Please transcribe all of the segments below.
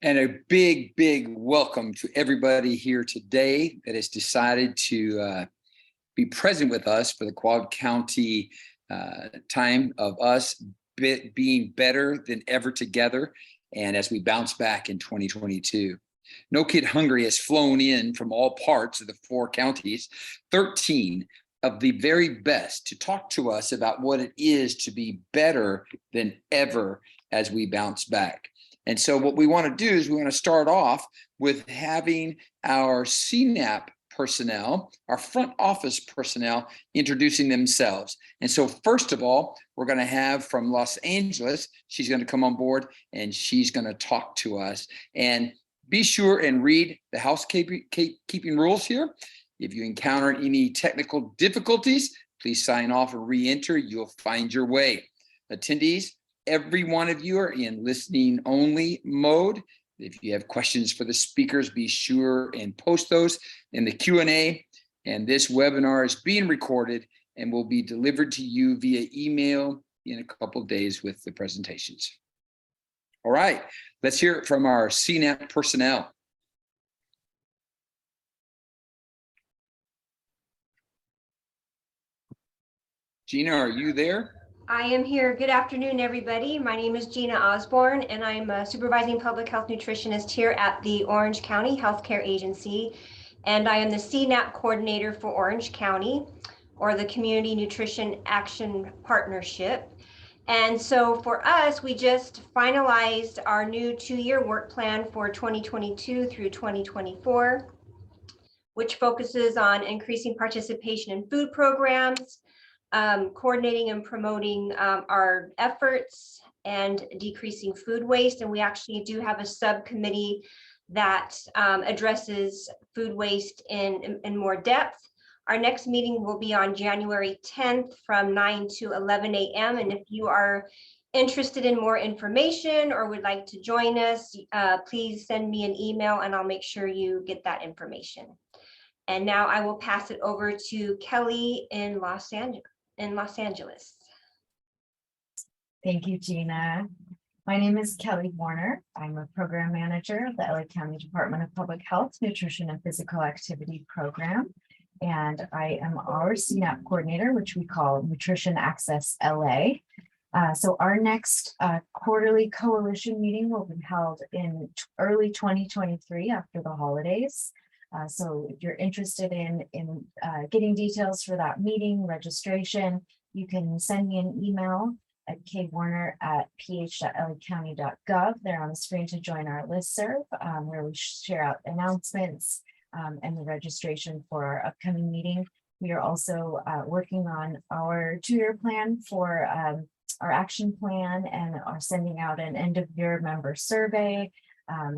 And a big, big welcome to everybody here today that has decided to be present with us for the Quad County time of us being better than ever together. And as we bounce back in 2022. No Kid Hungry has flown in from all parts of the 4 counties, 13 of the very best, to talk to us about what it is to be better than ever as we bounce back. And so what we want to do is we want to start off with having our CNAP personnel, our front office personnel, introducing themselves. And so first of all, we're going to have from Los Angeles, she's going to come on board and she's going to talk to us. And be sure and read the housekeeping rules here. If you encounter any technical difficulties, please sign off and re-enter. You'll find your way. Attendees, every one of you are in listening only mode. If you have questions for the speakers, be sure and post those in the Q&A. And this webinar is being recorded and will be delivered to you via email in a couple of days with the presentations. All right, let's hear it from our CNAP personnel. Gina, are you there? I am here. Good afternoon, everybody. My name is Gina Osborne, and I'm a supervising public health nutritionist here at the Orange County Healthcare Agency. And I am the CNAP coordinator for Orange County, or the Community Nutrition Action Partnership. And so for us, we just finalized our new 2-year work plan for 2022 through 2024, which focuses on increasing participation in food programs, coordinating and promoting our efforts, and decreasing food waste. And we actually do have a subcommittee that addresses food waste in more depth. Our next meeting will be on January 10th from 9 to 11 a.m. And if you are interested in more information or would like to join us, please send me an email and I'll make sure you get that information. And now I will pass it over to Kelly in Los Angeles. Thank you, Gina. My name is Kelly Warner. I'm a program manager of the LA County Department of Public Health, Nutrition and Physical Activity Program. And I am our CNAP coordinator, which we call Nutrition Access LA. So our next quarterly coalition meeting will be held in early 2023 after the holidays. So if you're interested in getting details for that meeting, registration, you can send me an email at kwarner@ph.lacounty.gov. They're on the screen to join our listserv, where we share out announcements and the registration for our upcoming meeting. We are also working on our 2-year plan for our action plan and are sending out an end of year member survey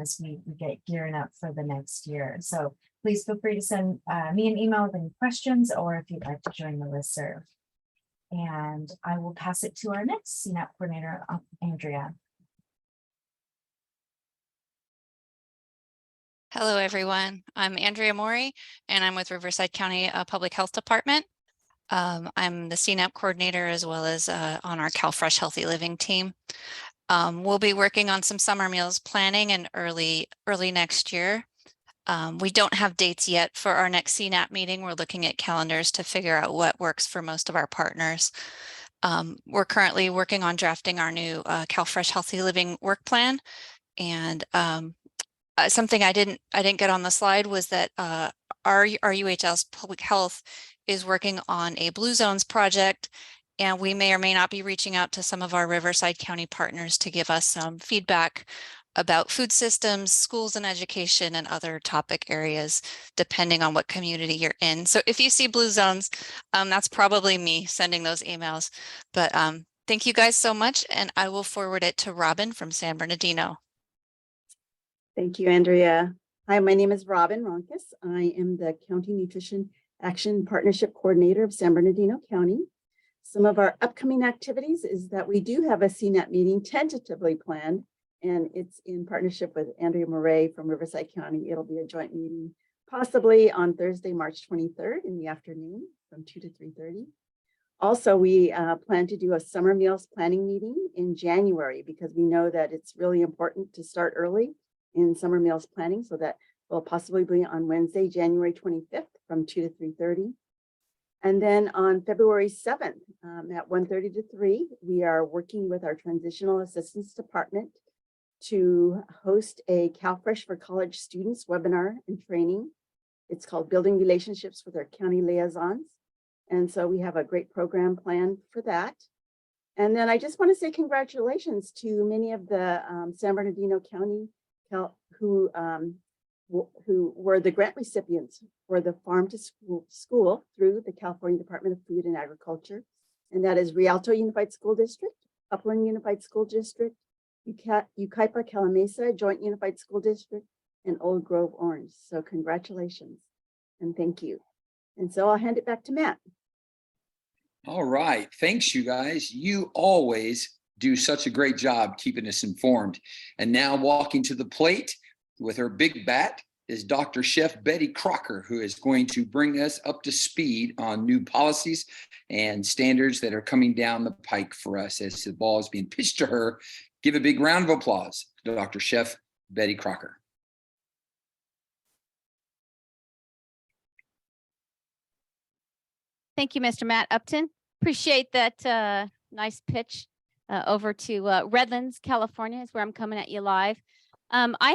as we get gearing up for the next year. So please feel free to send me an email with any questions or if you'd like to join the listserv. And I will pass it to our next CNAP coordinator, Andrea. Hello, everyone. I'm Andrea Morey, and I'm with Riverside County Public Health Department. I'm the CNAP coordinator as well as on our CalFresh Healthy Living team. We'll be working on some summer meals planning in early next year. We don't have dates yet for our next CNAP meeting. We're looking at calendars to figure out what works for most of our partners. We're currently working on drafting our new CalFresh Healthy Living work plan. And something I didn't get on the slide was that our UHL's public health is working on a Blue Zones project. And we may or may not be reaching out to some of our Riverside County partners to give us some feedback about food systems, schools and education, and other topic areas, depending on what community you're in. So if you see Blue Zones, that's probably me sending those emails. But thank you guys so much, and I will forward it to Robin from San Bernardino. Thank you, Andrea. Hi, my name is Robin Ronkes. I am the County Nutrition Action Partnership Coordinator of San Bernardino County. Some of our upcoming activities is that we do have a CNAP meeting tentatively planned, and it's in partnership with Andrea Morey from Riverside County. It'll be a joint meeting, possibly on Thursday, March 23rd in the afternoon from 2 to 3:30. Also, we plan to do a summer meals planning meeting in January because we know that it's really important to start early in summer meals planning. So that will possibly be on Wednesday, January 25th from 2 to 3:30. And then on February 7th at 1:30 to 3, we are working with our Transitional Assistance Department to host a CalFresh for College Students webinar and training. It's called Building Relationships with Our County Liaisons. And so we have a great program planned for that. And then I just want to say congratulations to many of the San Bernardino County who were the grant recipients for the Farm to School through the California Department of Food and Agriculture. And that is Rialto Unified School District, Upland Unified School District, Yucaipa Calamasa Joint Unified School District, and Old Grove Orange. So congratulations and thank you. And so I'll hand it back to Matt. All right. Thanks, you guys. You always do such a great job keeping us informed. And now walking to the plate with her big bat is Dr. Chef Betty Crocker, who is going to bring us up to speed on new policies and standards that are coming down the pike for us as the ball is being pitched to her. Give a big round of applause to Dr. Chef Betty Crocker. Thank you, Mr. Matt Upton. Appreciate that nice pitch over to Redlands, California is where I'm coming at you live. I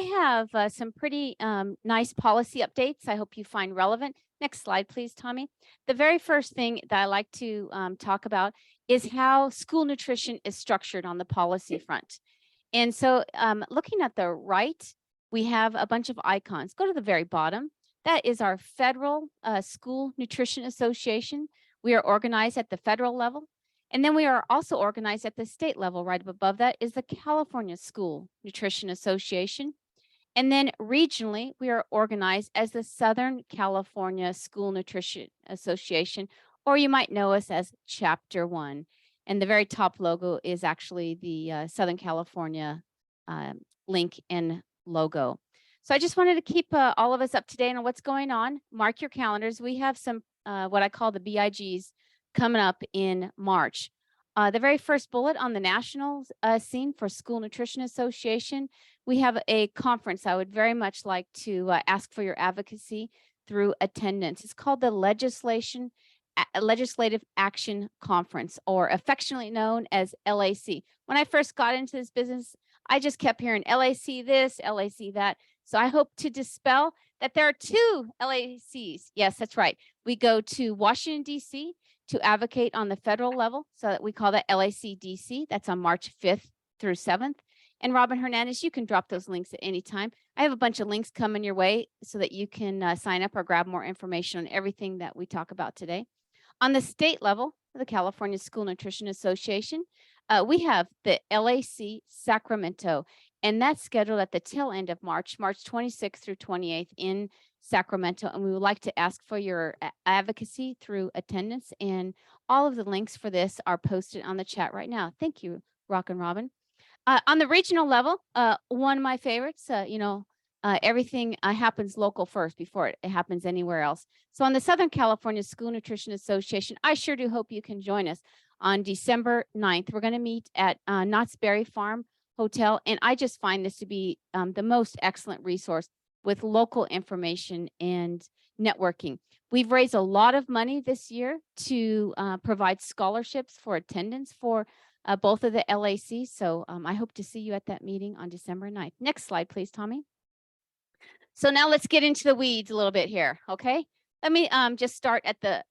have some pretty nice policy updates I hope you find relevant. Next slide, please, Tommy. The very first thing that I like to talk about is how school nutrition is structured on the policy front. And so looking at the right, we have a bunch of icons. Go to the very bottom. That is our Federal School Nutrition Association. We are organized at the federal level. And then we are also organized at the state level. Right above that is the California School Nutrition Association. And then regionally, we are organized as the Southern California School Nutrition Association, or you might know us as Chapter 1. And the very top logo is actually the Southern California link and logo. So I just wanted to keep all of us up to date on what's going on. Mark your calendars. We have some what I call the BIGs coming up in March. The very first bullet on the national scene for School Nutrition Association, we have a conference I would very much like to ask for your advocacy through attendance. It's called the Legislative Action Conference, or affectionately known as LAC. When I first got into this business, I just kept hearing LAC this, LAC that. So I hope to dispel that there are two LACs. Yes, that's right. We go to Washington, D.C. to advocate on the federal level. So that we call that LAC DC. That's on March 5th through 7th. And Robin Hernandez, you can drop those links at any time. I have a bunch of links coming your way so that you can sign up or grab more information on everything that we talk about today. On the state level, the California School Nutrition Association, we have the LAC Sacramento, and that's scheduled at the tail end of March 26th through 28th in Sacramento. And we would like to ask for your advocacy through attendance. And all of the links for this are posted on the chat right now. Thank you, Rock and Robin. On the regional level, one of my favorites, everything happens local first before it happens anywhere else. So on the Southern California School Nutrition Association, I sure do hope you can join us on December 9th. We're going to meet at Knott's Berry Farm Hotel. And I just find this to be the most excellent resource with local information and networking. We've raised a lot of money this year to provide scholarships for attendance for both of the LACs. So I hope to see you at that meeting on December 9th. Next slide, please, Tommy. So now let's get into the weeds a little bit here, okay? Let me just start at the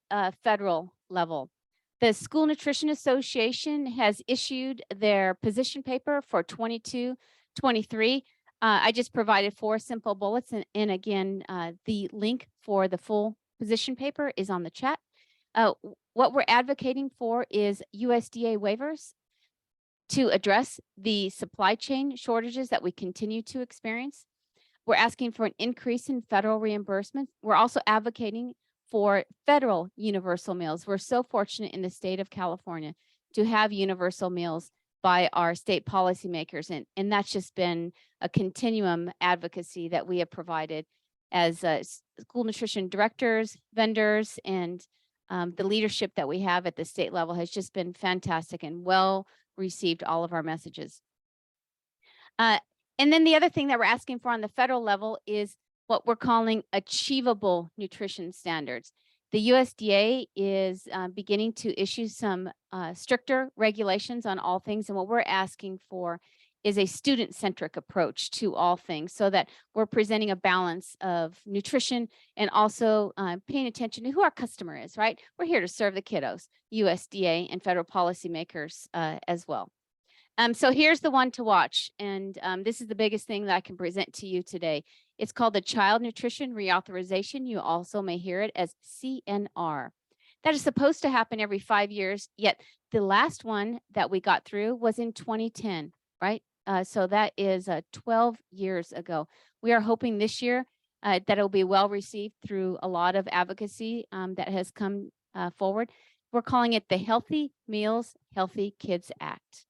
federal level. The School Nutrition Association has issued their position paper for 22-23. I just provided 4 simple bullets, and again, the link for the full position paper is on the chat. What we're advocating for is USDA waivers to address the supply chain shortages that we continue to experience. We're asking for an increase in federal reimbursement. We're also advocating for federal universal meals. We're so fortunate in the state of California to have universal meals by our state policymakers. And that's just been a continuum advocacy that we have provided as school nutrition directors, vendors, and the leadership that we have at the state level has just been fantastic and well received all of our messages. And then the other thing that we're asking for on the federal level is what we're calling achievable nutrition standards. The USDA is beginning to issue some stricter regulations on all things. And what we're asking for is a student-centric approach to all things so that we're presenting a balance of nutrition and also paying attention to who our customer is, right? We're here to serve the kiddos, USDA and federal policymakers as well. So here's the one to watch. And this is the biggest thing that I can present to you today. It's called the Child Nutrition Reauthorization. You also may hear it as CNR. That is supposed to happen every 5 years, yet the last one that we got through was in 2010, right? So that is 12 years ago. We are hoping this year that it'll be well received through a lot of advocacy that has come forward. We're calling it the Healthy Meals, Healthy Kids Act.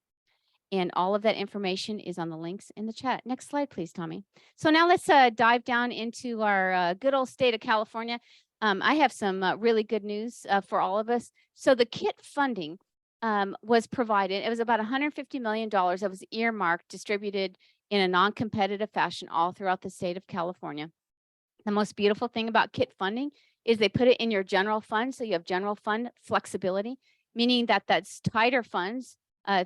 And all of that information is on the links in the chat. Next slide, please, Tommy. So now let's dive down into our good old state of California. I have some really good news for all of us. So the KIT funding was provided. It was about $150 million that was earmarked, distributed in a non-competitive fashion all throughout the state of California. The most beautiful thing about KIT funding is they put it in your general fund. So you have general fund flexibility, meaning that that's tighter funds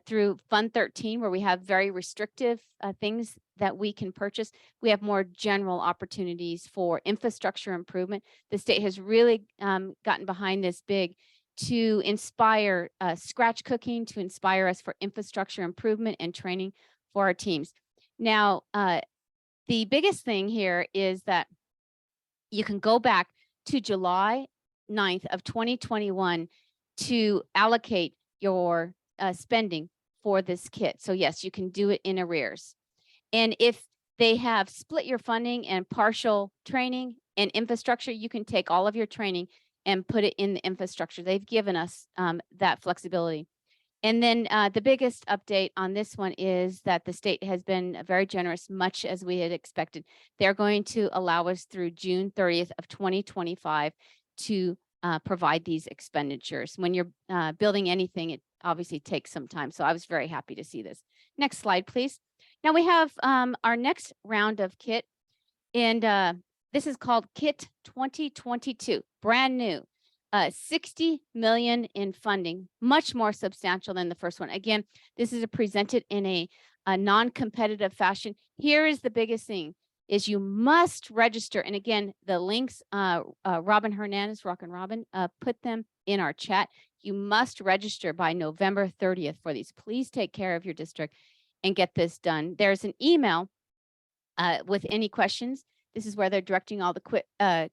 through Fund 13, where we have very restrictive things that we can purchase. We have more general opportunities for infrastructure improvement. The state has really gotten behind this big to inspire scratch cooking, to inspire us for infrastructure improvement and training for our teams. Now, the biggest thing here is that you can go back to July 9th of 2021 to allocate your spending for this kit. So yes, you can do it in arrears. And if they have split your funding and partial training and infrastructure, you can take all of your training and put it in the infrastructure. They've given us that flexibility. And then the biggest update on this one is that the state has been very generous, much as we had expected. They're going to allow us through June 30th of 2025 to provide these expenditures. When you're building anything, it obviously takes some time. So I was very happy to see this. Next slide, please. Now we have our next round of KIT, and this is called KIT 2022, brand new. 60 million in funding, much more substantial than the first one. Again, this is presented in a non-competitive fashion. Here is the biggest thing, is you must register. And again, the links, Robin Hernandez, Rockin' Robin, put them in our chat. You must register by November 30th for these. Please take care of your district and get this done. There's an email with any questions. This is where they're directing all the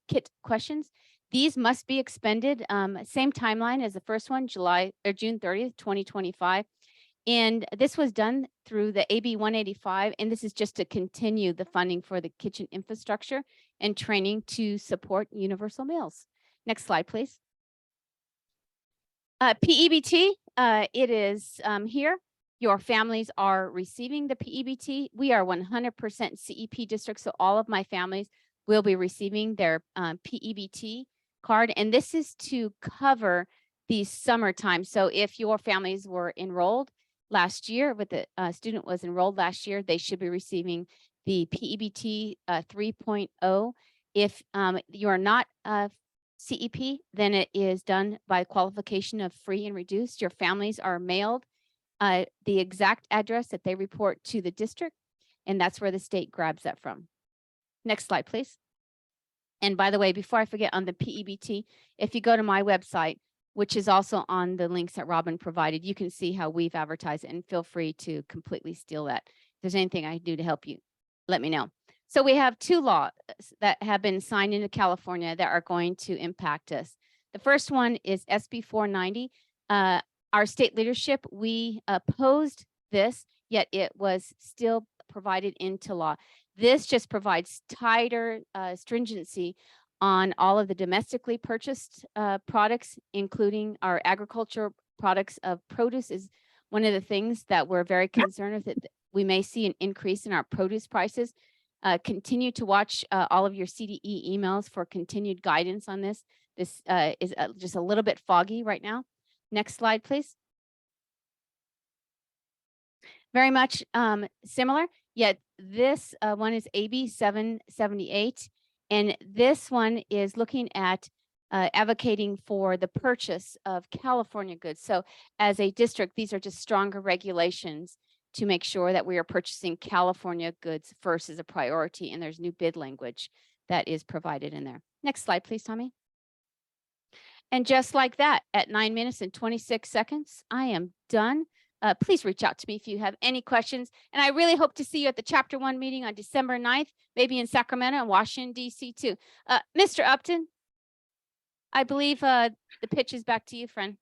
KIT questions. These must be expended, same timeline as the first one, June 30th, 2025. And this was done through the AB 185, and this is just to continue the funding for the kitchen infrastructure and training to support universal meals. Next slide, please. PEBT, it is here. Your families are receiving the PEBT. We are 100% CEP district, so all of my families will be receiving their PEBT card, and this is to cover the summertime. So if your families were enrolled last year, with the student was enrolled last year, they should be receiving the PEBT 3.0. If you are not CEP, then it is done by qualification of free and reduced. Your families are mailed the exact address that they report to the district, and that's where the state grabs that from. Next slide, please. And by the way, before I forget, on the PEBT, if you go to my website, which is also on the links that Robin provided, you can see how we've advertised it, and feel free to completely steal that. If there's anything I can do to help you, let me know. So we have 2 laws that have been signed into California that are going to impact us. The first one is SB 490. Our state leadership, we opposed this, yet it was still provided into law. This just provides tighter stringency on all of the domestically purchased products, including our agriculture products of produce is one of the things that we're very concerned with. That we may see an increase in our produce prices. Continue to watch all of your CDE emails for continued guidance on this. This is just a little bit foggy right now. Next slide, please. very much similar, yet this one is AB 778. And this one is looking at advocating for the purchase of California goods. So as a district, these are just stronger regulations to make sure that we are purchasing California goods first as a priority. And there's new bid language that is provided in there. Next slide, please, Tommy. And just like that, at 9 minutes and 26 seconds, I am done. Please reach out to me if you have any questions. And I really hope to see you at the Chapter 1 meeting on December 9th, maybe in Sacramento and Washington, D.C. too. Mr. Upton, I believe the pitch is back to you, friend.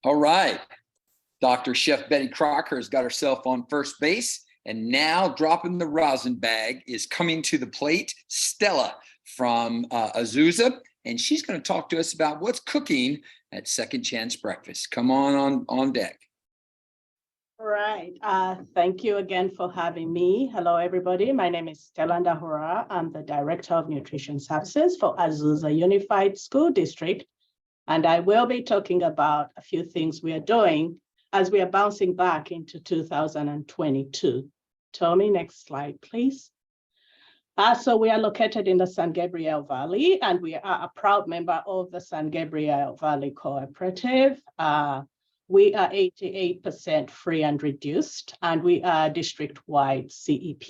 All right. Dr. Chef Betty Crocker has got herself on first base. And now dropping the rosin bag is coming to the plate, Stella from Azusa. And she's going to talk to us about what's cooking at Second Chance Breakfast. Come on deck. All right. Thank you again for having me. Hello, everybody. My name is Stella Ndahura. I'm the Director of Nutrition Services for Azusa Unified School District. And I will be talking about a few things we are doing as we are bouncing back into 2022. Tommy, next slide, please. So we are located in the San Gabriel Valley, and we are a proud member of the San Gabriel Valley Cooperative. We are 88% free and reduced, and we are district-wide CEP.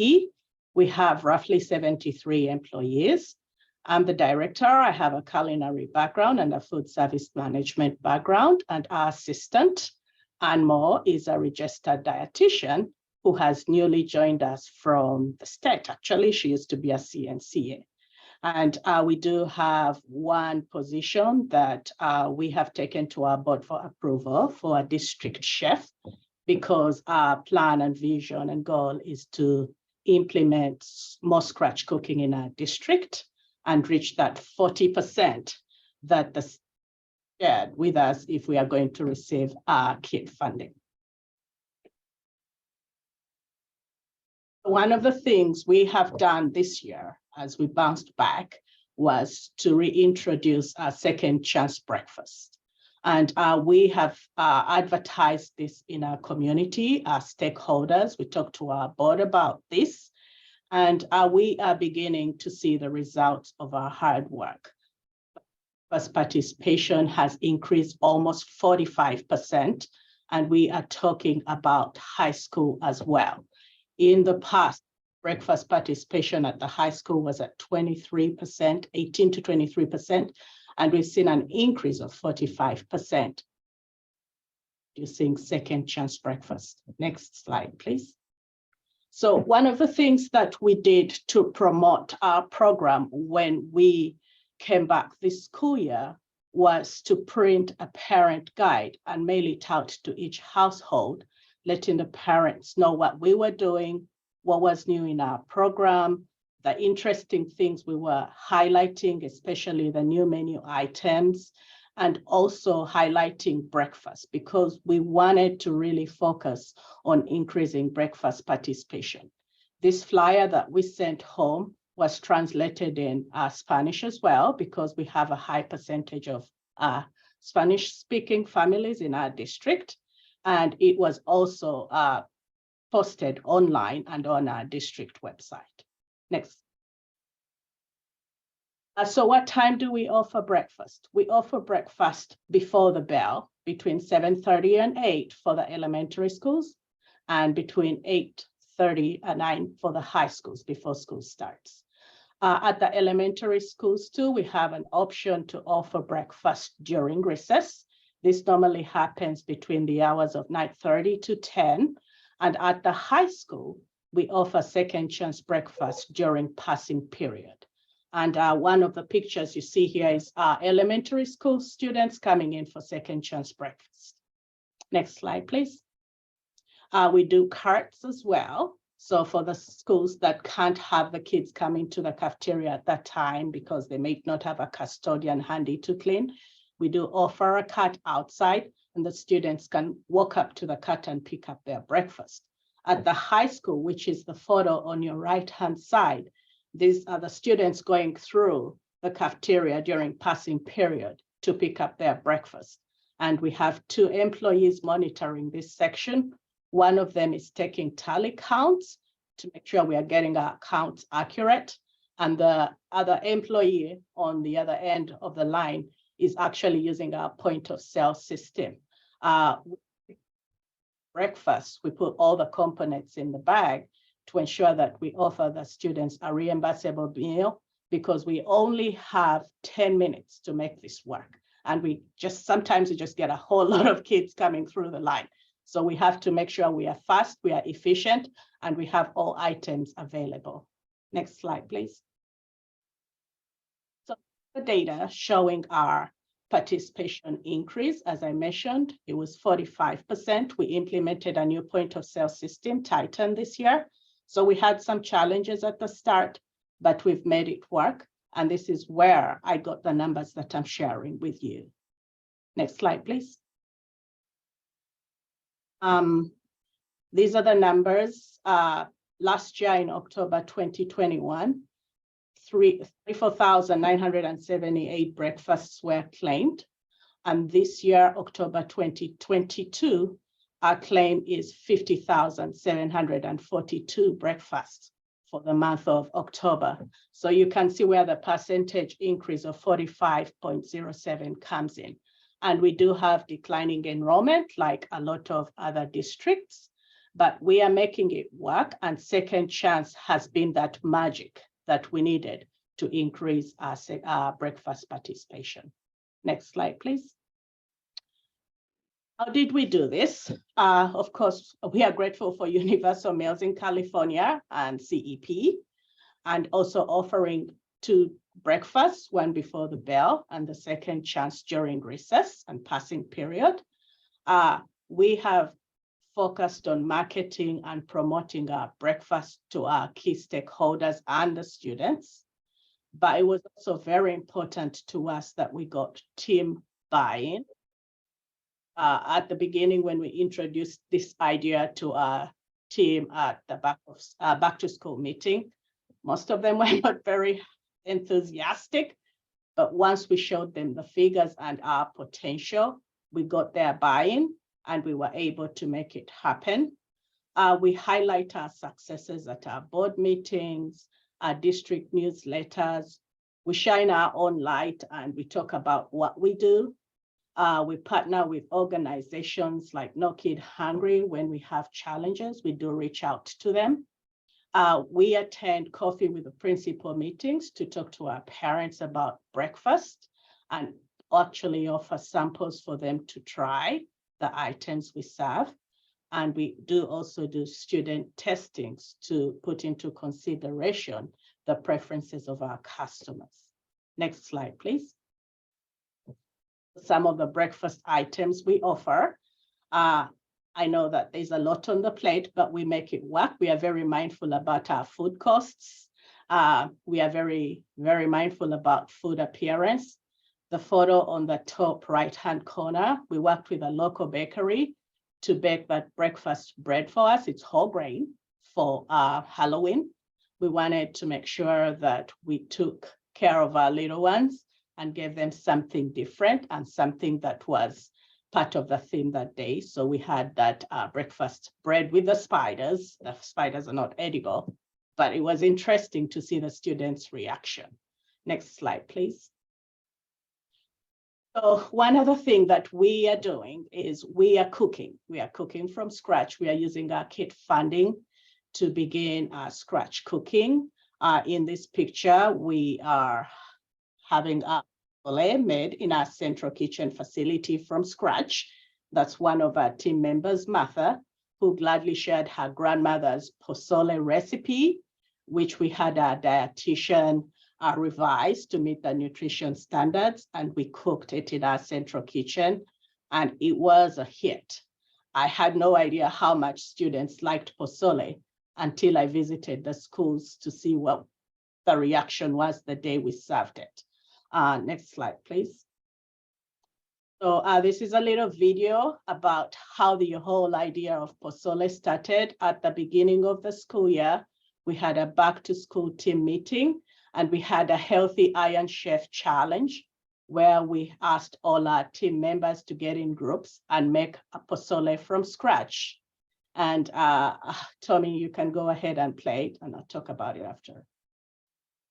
We have roughly 73 employees. I'm the director. I have a culinary background and a food service management background, and our assistant, Anne Moore, is a registered dietitian who has newly joined us from the state. Actually, she used to be a CNCA. And we do have one position that we have taken to our board for approval for a district chef, because our plan and vision and goal is to implement more scratch cooking in our district and reach that 40% that the state shared with us if we are going to receive our KID funding. One of the things we have done this year as we bounced back was to reintroduce our Second Chance Breakfast. And we have advertised this in our community, our stakeholders. We talked to our board about this, and we are beginning to see the results of our hard work. Breakfast participation has increased almost 45%, and we are talking about high school as well. In the past, breakfast participation at the high school was at 23%, 18 to 23%, and we've seen an increase of 45% using Second Chance Breakfast. Next slide, please. So one of the things that we did to promote our program when we came back this school year was to print a parent guide and mail it out to each household, letting the parents know what we were doing, what was new in our program, the interesting things we were highlighting, especially the new menu items, and also highlighting breakfast, because we wanted to really focus on increasing breakfast participation. This flyer that we sent home was translated in Spanish as well, because we have a high percentage of Spanish-speaking families in our district. And it was also posted online and on our district website. Next. So what time do we offer breakfast? We offer breakfast before the bell, between 7:30 and 8 for the elementary schools, and between 8:30 and 9 for the high schools before school starts. At the elementary schools too, we have an option to offer breakfast during recess. This normally happens between the hours of 9:30 to 10. And at the high school, we offer Second Chance Breakfast during passing period. And one of the pictures you see here is our elementary school students coming in for Second Chance Breakfast. Next slide, please. We do carts as well. So for the schools that can't have the kids coming to the cafeteria at that time because they may not have a custodian handy to clean, we do offer a cart outside, and the students can walk up to the cart and pick up their breakfast. At the high school, which is the photo on your right-hand side, these are the students going through the cafeteria during passing period to pick up their breakfast. And we have 2 employees monitoring this section. One of them is taking tally counts to make sure we are getting our counts accurate. And the other employee on the other end of the line is actually using our point of sale system. Breakfast, we put all the components in the bag to ensure that we offer the students a reimbursable meal, because we only have 10 minutes to make this work. And sometimes we just get a whole lot of kids coming through the line. So we have to make sure we are fast, we are efficient, and we have all items available. Next slide, please. So the data showing our participation increase, as I mentioned, it was 45%. We implemented a new point of sale system, Titan, this year. So we had some challenges at the start, but we've made it work. And this is where I got the numbers that I'm sharing with you. Next slide, please. These are the numbers. Last year in October 2021, 34,978 breakfasts were claimed. And this year, October 2022, our claim is 50,742 breakfasts for the month of October. So you can see where the percentage increase of 45.07 comes in. And we do have declining enrollment like a lot of other districts, but we are making it work, and Second Chance has been that magic that we needed to increase our breakfast participation. Next slide, please. How did we do this? Of course, we are grateful for Universal Meals in California and CEP, and also offering 2 breakfasts, one before the bell and the second chance during recess and passing period. We have focused on marketing and promoting our breakfast to our key stakeholders and the students. But it was also very important to us that we got team buy-in. At the beginning, when we introduced this idea to our team at the back to school meeting, most of them were not very enthusiastic, but once we showed them the figures and our potential, we got their buy-in and we were able to make it happen. We highlight our successes at our board meetings, our district newsletters. We shine our own light and we talk about what we do. We partner with organizations like No Kid Hungry. When we have challenges, we do reach out to them. We attend coffee with the principal meetings to talk to our parents about breakfast and actually offer samples for them to try the items we serve. And we do also do student testings to put into consideration the preferences of our customers. Next slide, please. Some of the breakfast items we offer. I know that there's a lot on the plate, but we make it work. We are very mindful about our food costs. We are very, very mindful about food appearance. The photo on the top right-hand corner, we worked with a local bakery to bake that breakfast bread for us. It's whole grain for Halloween. We wanted to make sure that we took care of our little ones and gave them something different and something that was part of the theme that day. So we had that breakfast bread with the spiders. The spiders are not edible, but it was interesting to see the students' reaction. Next slide, please. So one other thing that we are doing is we are cooking. We are cooking from scratch. We are using our kit funding to begin scratch cooking. In this picture, we are having a pozole made in our central kitchen facility from scratch. That's one of our team members, Martha, who gladly shared her grandmother's pozole recipe, which we had our dietitian revised to meet the nutrition standards, and we cooked it in our central kitchen, and it was a hit. I had no idea how much students liked pozole until I visited the schools to see what the reaction was the day we served it. Next slide, please. So this is a little video about how the whole idea of pozole started. At the beginning of the school year, we had a back to school team meeting, and we had a healthy Iron Chef challenge where we asked all our team members to get in groups and make a pozole from scratch. And Tommy, you can go ahead and play it, and I'll talk about it after.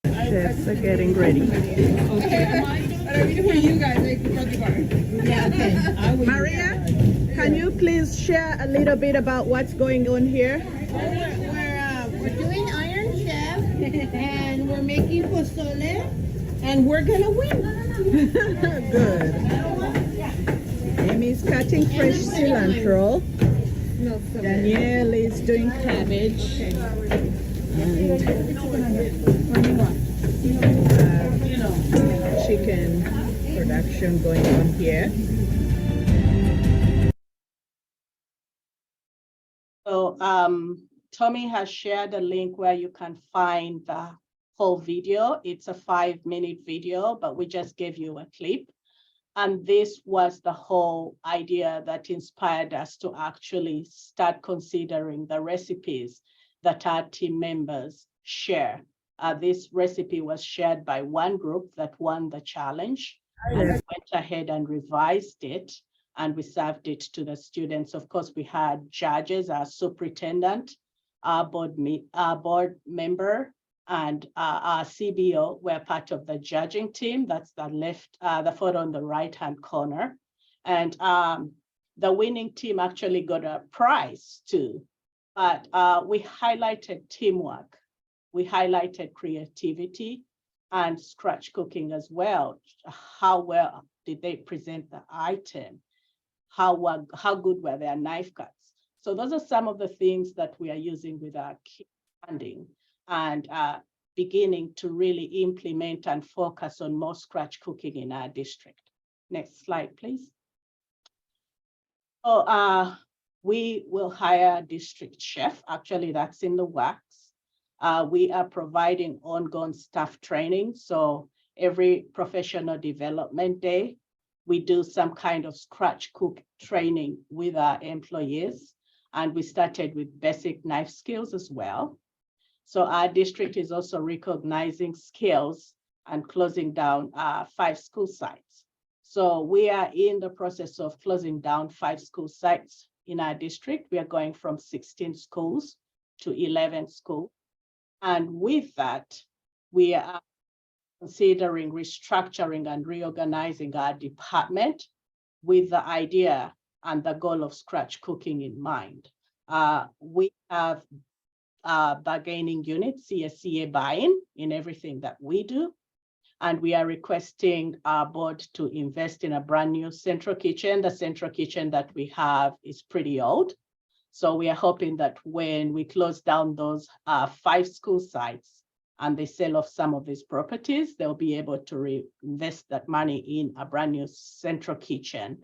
Chefs are getting ready. Maria, can you please share a little bit about what's going on here? We're doing Iron Chef and we're making pozole and we're gonna win. Good. Amy's cutting fresh cilantro. Danielle is doing cabbage. And chicken production going on here. So Tommy has shared a link where you can find the whole video. It's a 5-minute video, but we just gave you a clip. And this was the whole idea that inspired us to actually start considering the recipes that our team members share. This recipe was shared by one group that won the challenge, and we went ahead and revised it, and we served it to the students. Of course, we had judges, our superintendent, our board member, and our CBO were part of the judging team. That's the left, the photo on the right-hand corner. And the winning team actually got a prize too. But we highlighted teamwork. We highlighted creativity and scratch cooking as well. How well did they present the item? How good were their knife cuts? So those are some of the things that we are using with our funding and beginning to really implement and focus on more scratch cooking in our district. Next slide, please. So we will hire a district chef. Actually, that's in the works. We are providing ongoing staff training. So every professional development day, we do some kind of scratch cook training with our employees. And we started with basic knife skills as well. So our district is also recognizing skills and closing down 5 school sites. So we are in the process of closing down 5 school sites in our district. We are going from 16 schools to 11 schools. And with that, we are considering restructuring and reorganizing our department with the idea and the goal of scratch cooking in mind. We have bargaining unit, CSCA buy-in in everything that we do. And we are requesting our board to invest in a brand new central kitchen. The central kitchen that we have is pretty old. So we are hoping that when we close down those 5 school sites and they sell off some of these properties, they'll be able to reinvest that money in a brand new central kitchen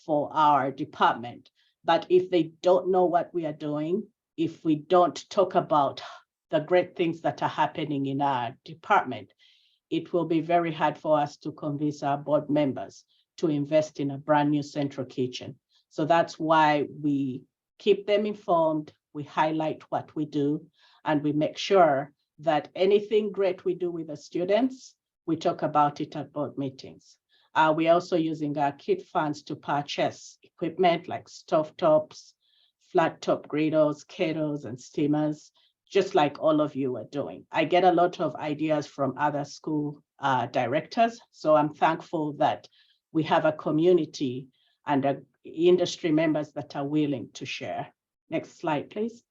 for our department. But if they don't know what we are doing, if we don't talk about the great things that are happening in our department, it will be very hard for us to convince our board members to invest in a brand new central kitchen. So that's why we keep them informed, we highlight what we do, and we make sure that anything great we do with the students, we talk about it at board meetings. We're also using our kit funds to purchase equipment like stovetops, flat top griddles, kettles, and steamers, just like all of you are doing. I get a lot of ideas from other school directors, so I'm thankful that we have a community and industry members that are willing to share. Next slide, please.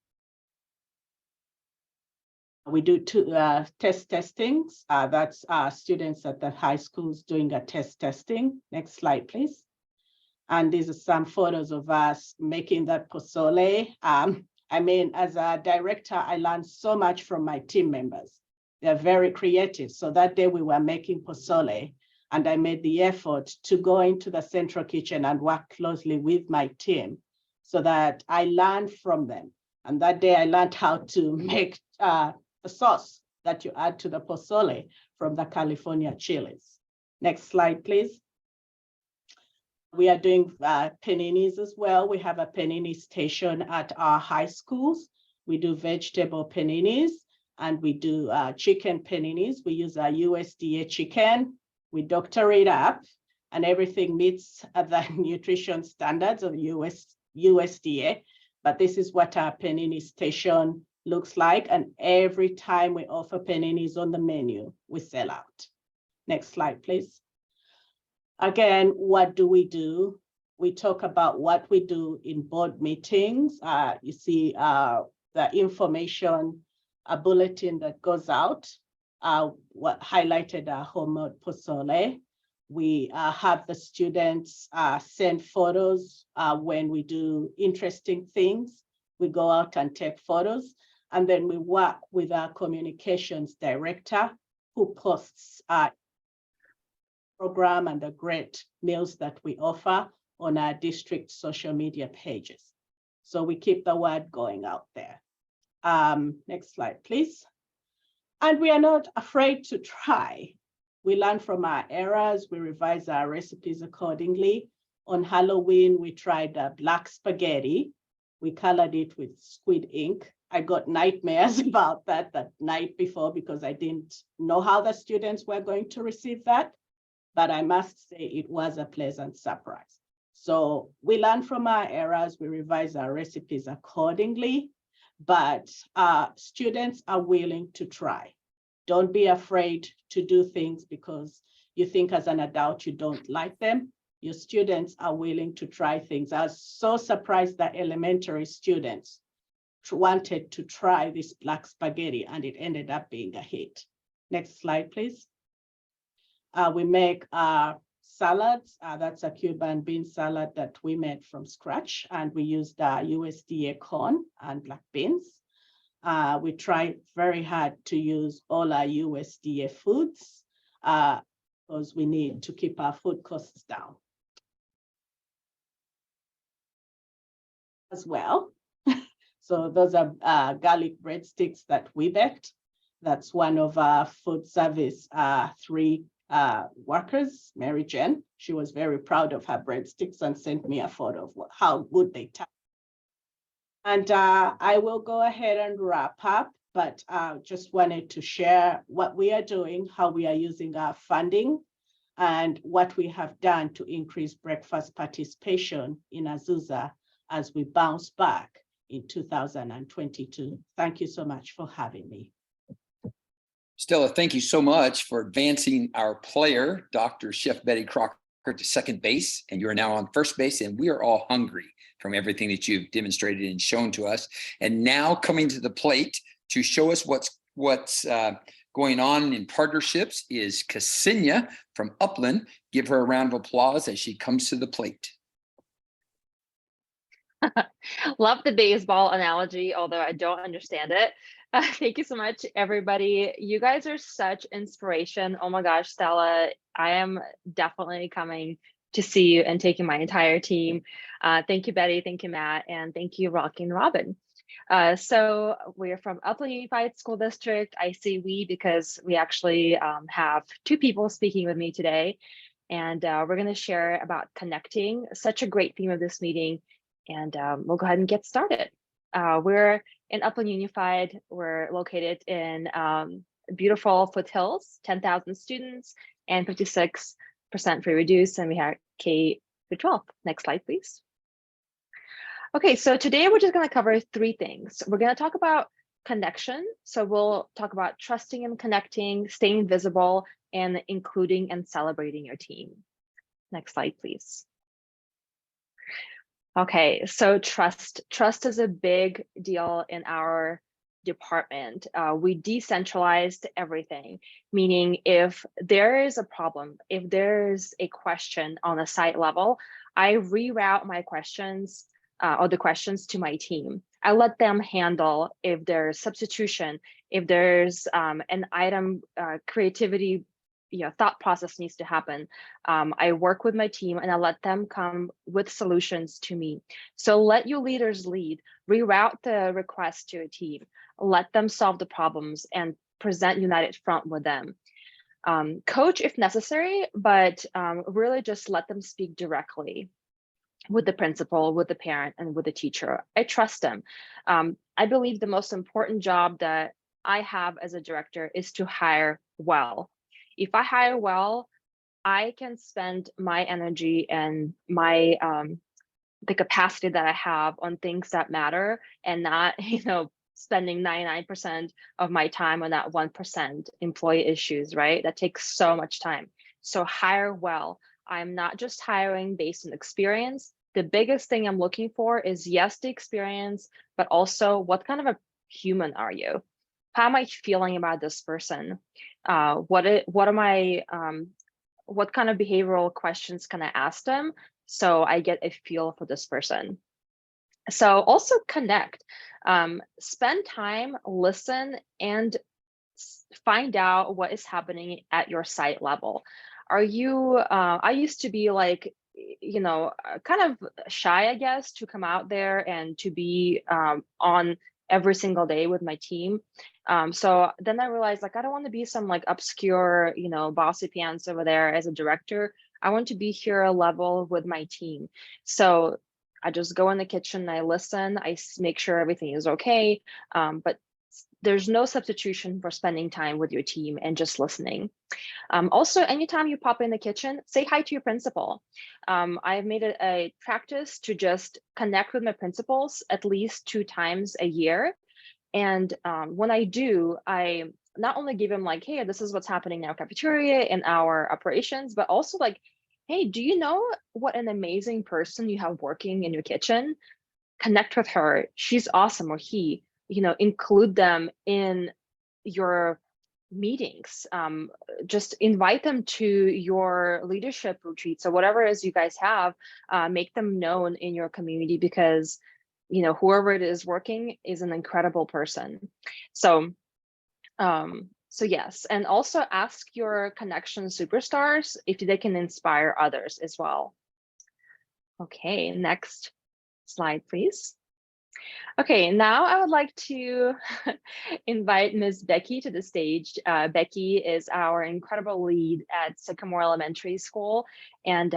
We do 2 testings. That's students at the high schools doing a testing. Next slide, please. And these are some photos of us making that pozole. I mean, as a director, I learned so much from my team members. They're very creative. So that day we were making pozole, and I made the effort to go into the central kitchen and work closely with my team so that I learned from them. And that day I learned how to make a sauce that you add to the pozole from the California chilies. Next slide, please. We are doing paninis as well. We have a panini station at our high schools. We do vegetable paninis and we do chicken paninis. We use our USDA chicken. We doctor it up and everything meets the nutrition standards of USDA. but this is what our panini station looks like. And every time we offer paninis on the menu, we sell out. Next slide, please. Again, what do? We talk about what we do in board meetings. You see the information, a bulletin that goes out, what highlighted homemade pozole. We have the students send photos when we do interesting things. We go out and take photos, and then we work with our communications director who posts our program and the great meals that we offer on our district social media pages. So we keep the word going out there. Next slide, please. And we are not afraid to try. We learn from our errors, we revise our recipes accordingly. On Halloween, we tried black spaghetti. We colored it with squid ink. I got nightmares about that night before because I didn't know how the students were going to receive that. But I must say it was a pleasant surprise. So we learn from our errors, we revise our recipes accordingly, but students are willing to try. Don't be afraid to do things because you think as an adult you don't like them. Your students are willing to try things. I was so surprised that elementary students wanted to try this black spaghetti and it ended up being a hit. Next slide, please. We make salads. That's a Cuban bean salad that we made from scratch, and we used USDA corn and black beans. We try very hard to use all our USDA foods because we need to keep our food costs down. As well. So those are garlic breadsticks that we baked. That's one of our food service 3 workers, Mary Jane. She was very proud of her breadsticks and sent me a photo of how good they taste. And I will go ahead and wrap up, but just wanted to share what we are doing, how we are using our funding, and what we have done to increase breakfast participation in Azusa as we bounce back in 2022. Thank you so much for having me. Stella, thank you so much for advancing our player, Dr. Chef Betty Crocker, to second base, and you're now on first base, and we are all hungry from everything that you've demonstrated and shown to us. And now coming to the plate to show us what's going on in partnerships is Ksenia from Upton. Give her a round of applause as she comes to the plate. Love the baseball analogy, although I don't understand it. Thank you so much, everybody. You guys are such inspiration. Oh my gosh, Stella, I am definitely coming to see you and taking my entire team. Thank you, Betty. Thank you, Matt. And thank you, Rocky and Robin. So we're from Upton Unified School District. I say we because we actually have 2 people speaking with me today. And we're going to share about connecting, such a great theme of this meeting. And we'll go ahead and get started. We're in Upton Unified. We're located in beautiful foothills, 10,000 students and 56% free reduced, and we have K through 12. Next slide, please. Okay, so today we're just going to cover 3 things. We're going to talk about connection. So we'll talk about trusting and connecting, staying visible, and including and celebrating your team. Next slide, please. Okay, so trust. Trust is a big deal in our department. We decentralized everything, meaning if there is a problem, if there's a question on a site level, I reroute my questions or the questions to my team. I let them handle if there's substitution, if there's an item creativity, thought process needs to happen. I work with my team and I let them come with solutions to me. So let your leaders lead, reroute the request to a team, let them solve the problems and present united front with them. Coach if necessary, but really just let them speak directly with the principal, with the parent, and with the teacher. I trust them. I believe the most important job that I have as a director is to hire well. If I hire well, I can spend my energy and my the capacity that I have on things that matter and not, spending 99% of my time on that 1% employee issues, right? That takes so much time. So hire well. I'm not just hiring based on experience. The biggest thing I'm looking for is, yes, the experience, but also what kind of a human are you? How am I feeling about this person? What kind of behavioral questions can I ask them so I get a feel for this person? So also connect, spend time, listen, and find out what is happening at your site level. Are you, I used to be like, kind of shy, I guess, to come out there and to be on every single day with my team. So then I realized, like, I don't want to be some like obscure, bossy pants over there as a director. I want to be here a level with my team. So I just go in the kitchen, I listen, I make sure everything is okay. But there's no substitution for spending time with your team and just listening. Also, anytime you pop in the kitchen, say hi to your principal. I've made it a practice to just connect with my principals at least 2 times a year. And when I do, I not only give them like, hey, this is what's happening in our cafeteria and our operations, but also like, hey, do you know what an amazing person you have working in your kitchen? Connect with her. She's awesome. Or he, include them in your meetings. Just invite them to your leadership retreats. So whatever it is you guys have, make them known in your community, because whoever it is working is an incredible person. So yes, and also ask your connection superstars if they can inspire others as well. Okay, next slide, please. Okay, now I would like to invite Ms. Becky to the stage. Becky is our incredible lead at Sycamore Elementary School, and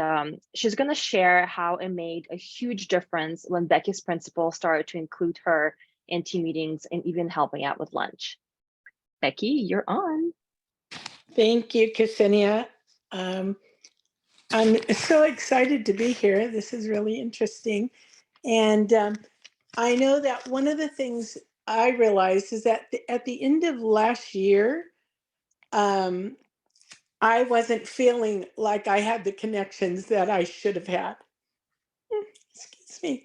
she's going to share how it made a huge difference when Becky's principal started to include her in team meetings and even helping out with lunch. Becky, you're on. Thank you, Ksenia. I'm so excited to be here. This is really interesting. And I know that one of the things I realized is that at the end of last year, I wasn't feeling like I had the connections that I should have had. Excuse me.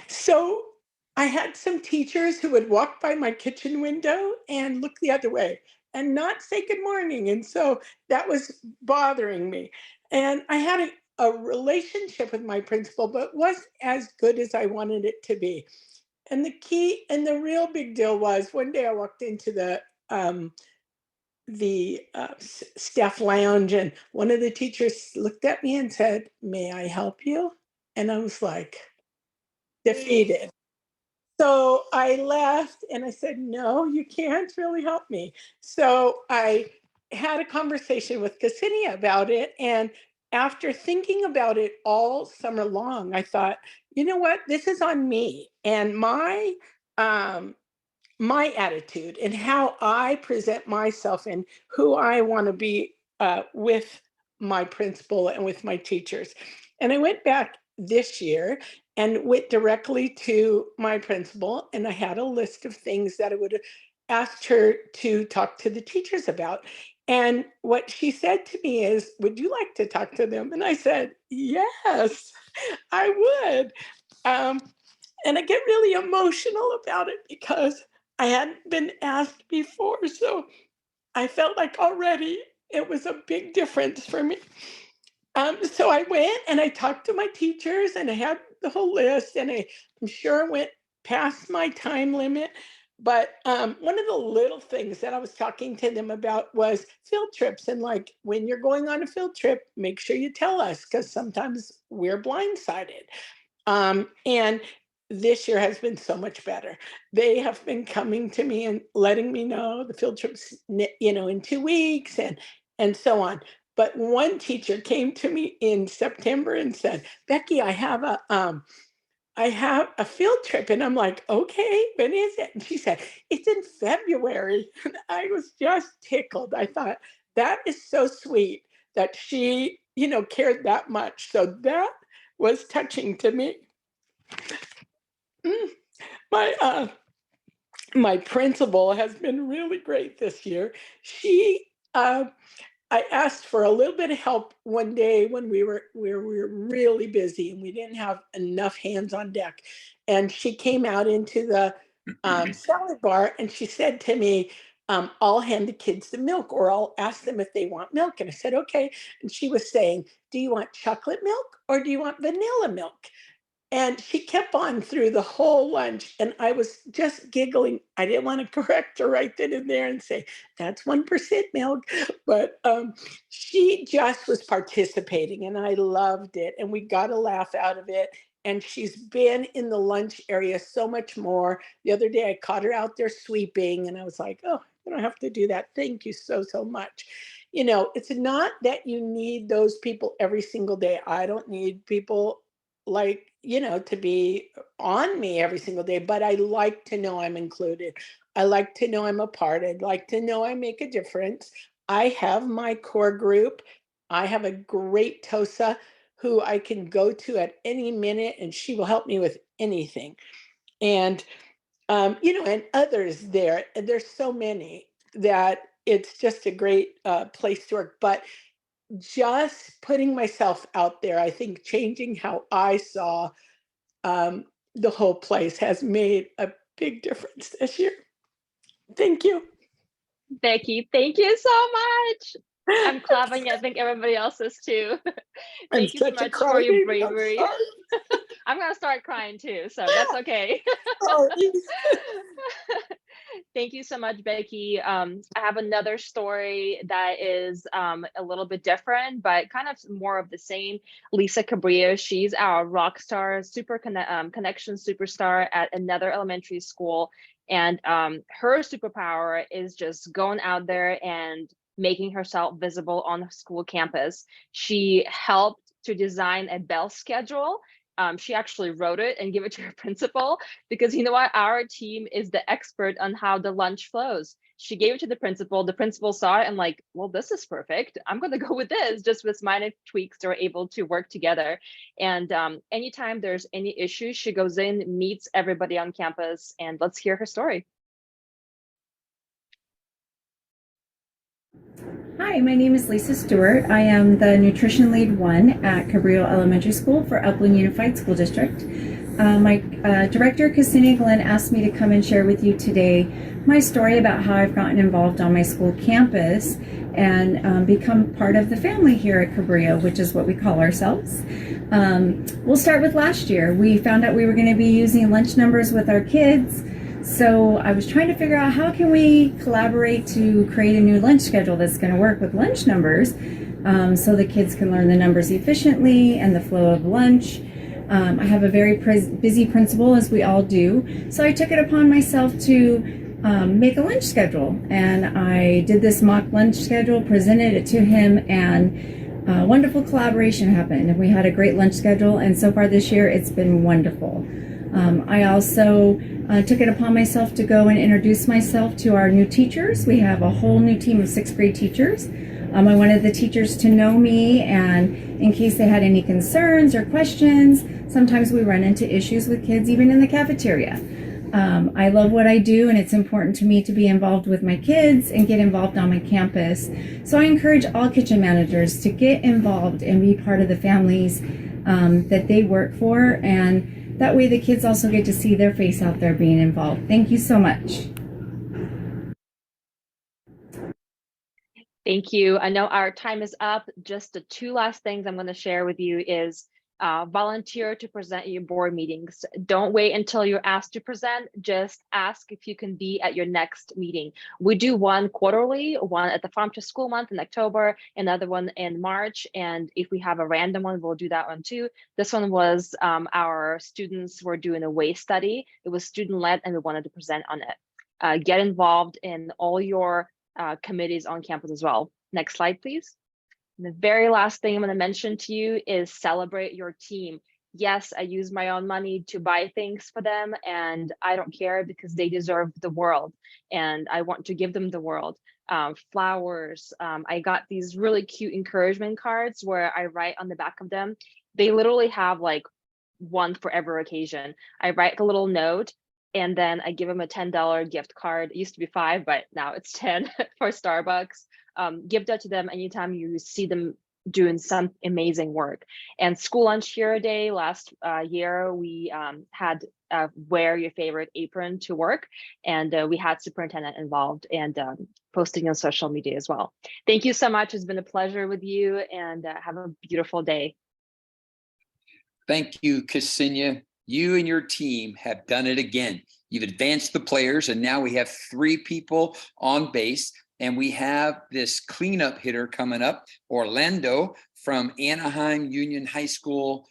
So I had some teachers who would walk by my kitchen window and look the other way and not say good morning. And so that was bothering me. And I had a relationship with my principal, but it wasn't as good as I wanted it to be. And the key and the real big deal was one day I walked into the staff lounge, and one of the teachers looked at me and said, "May I help you?" And I was like, defeated. So I left and I said, "No, you can't really help me." So I had a conversation with Ksenia about it. And after thinking about it all summer long, I thought, you know what, this is on me and my attitude and how I present myself and who I want to be with my principal and with my teachers. And I went back this year and went directly to my principal, and I had a list of things that I would have asked her to talk to the teachers about. And what she said to me is, "Would you like to talk to them?" And I said, "Yes, I would." And I get really emotional about it because I hadn't been asked before. So I felt like already it was a big difference for me. So I went and I talked to my teachers and I had the whole list, and I'm sure I went past my time limit. But one of the little things that I was talking to them about was field trips. And like, when you're going on a field trip, make sure you tell us, because sometimes we're blindsided. And this year has been so much better. They have been coming to me and letting me know the field trips, in 2 weeks and so on. But one teacher came to me in September and said, "Becky, I have a field trip." And I'm like, "Okay, when is it?" And she said, "It's in February." And I was just tickled. I thought, that is so sweet that she, cared that much. So that was touching to me. My principal has been really great this year. I asked for a little bit of help one day when we were really busy and we didn't have enough hands on deck. And she came out into the salad bar and she said to me, I'll hand the kids the milk, or I'll ask them if they want milk. And I said, okay. And she was saying, do you want chocolate milk or do you want vanilla milk? And she kept on through the whole lunch, and I was just giggling. I didn't want to correct her right then and there and say, that's 1% milk. But she just was participating, and I loved it. And we got a laugh out of it. And she's been in the lunch area so much more. The other day, I caught her out there sweeping, and I was like, oh, I don't have to do that. Thank you so, so much. You know, it's not that you need those people every single day. I don't need people like, you know, to be on me every single day, but I like to know I'm included. I like to know I'm a part. I'd like to know I make a difference. I have my core group. I have a great TOSA who I can go to at any minute, and she will help me with anything. And, you know, and others there, and there's so many that it's just a great place to work. But just putting myself out there, I think changing how I saw the whole place has made a big difference this year. Thank you. Becky, thank you so much. I'm clapping. I think everybody else is too. Thank you so much for your bravery. I'm going to start crying too, so that's okay. Thank you so much, Becky. I have another story that is a little bit different, but kind of more of the same. Lisa Cabrillo, she's our rock star, connection superstar at another elementary school. And her superpower is just going out there and making herself visible on the school campus. She helped to design a bell schedule. She actually wrote it and gave it to her principal, because you know what? Our team is the expert on how the lunch flows. She gave it to the principal saw it and like, well, this is perfect. I'm going to go with this. Just with minor tweaks, they're able to work together. And anytime there's any issues, she goes in, meets everybody on campus, and let's hear her story. Hi, my name is Lisa Stewart. I am the Nutrition Lead 1 at Cabrillo Elementary School for Upland Unified School District. My director, Ksenia, asked me to come and share with you today my story about how I've gotten involved on my school campus and become part of the family here at Cabrillo, which is what we call ourselves. We'll start with last year. We found out we were going to be using lunch numbers with our kids. So I was trying to figure out how can we collaborate to create a new lunch schedule that's going to work with lunch numbers so the kids can learn the numbers efficiently and the flow of lunch. I have a very busy principal, as we all do. So I took it upon myself to make a lunch schedule. And I did this mock lunch schedule, presented it to him, and wonderful collaboration happened. And we had a great lunch schedule. And so far this year, it's been wonderful. I also took it upon myself to go and introduce myself to our new teachers. We have a whole new team of 6th grade teachers. I wanted the teachers to know me, and in case they had any concerns or questions, sometimes we run into issues with kids even in the cafeteria. I love what I do, and it's important to me to be involved with my kids and get involved on my campus. So I encourage all kitchen managers to get involved and be part of the families that they work for, and that way the kids also get to see their face out there being involved. Thank you so much. Thank you. I know our time is up. Just the 2 last things I'm going to share with you is volunteer to present at your board meetings. Don't wait until you're asked to present. Just ask if you can be at your next meeting. We do one quarterly, one at the Farm to School month in October, another one in March. And if we have a random one, we'll do that one too. This one was our students were doing a waste study. It was student-led, and we wanted to present on it. Get involved in all your committees on campus as well. Next slide, please. And the very last thing I'm going to mention to you is celebrate your team. Yes, I use my own money to buy things for them, and I don't care because they deserve the world, and I want to give them the world. Flowers. I got these really cute encouragement cards where I write on the back of them, they literally have like one for every occasion. I write the little note and then I give them a $10 gift card. It used to be 5, but now it's 10 for Starbucks. Give that to them anytime you see them doing some amazing work. And school lunch hero day last year, we had wear your favorite apron to work, and we had superintendent involved and posting on social media as well. Thank you so much. It's been a pleasure with you, and have a beautiful day. Thank you, Ksenia. You and your team have done it again. You've advanced the players, and now we have 3 people on base, and we have this cleanup hitter coming up, Orlando from Anaheim Union High School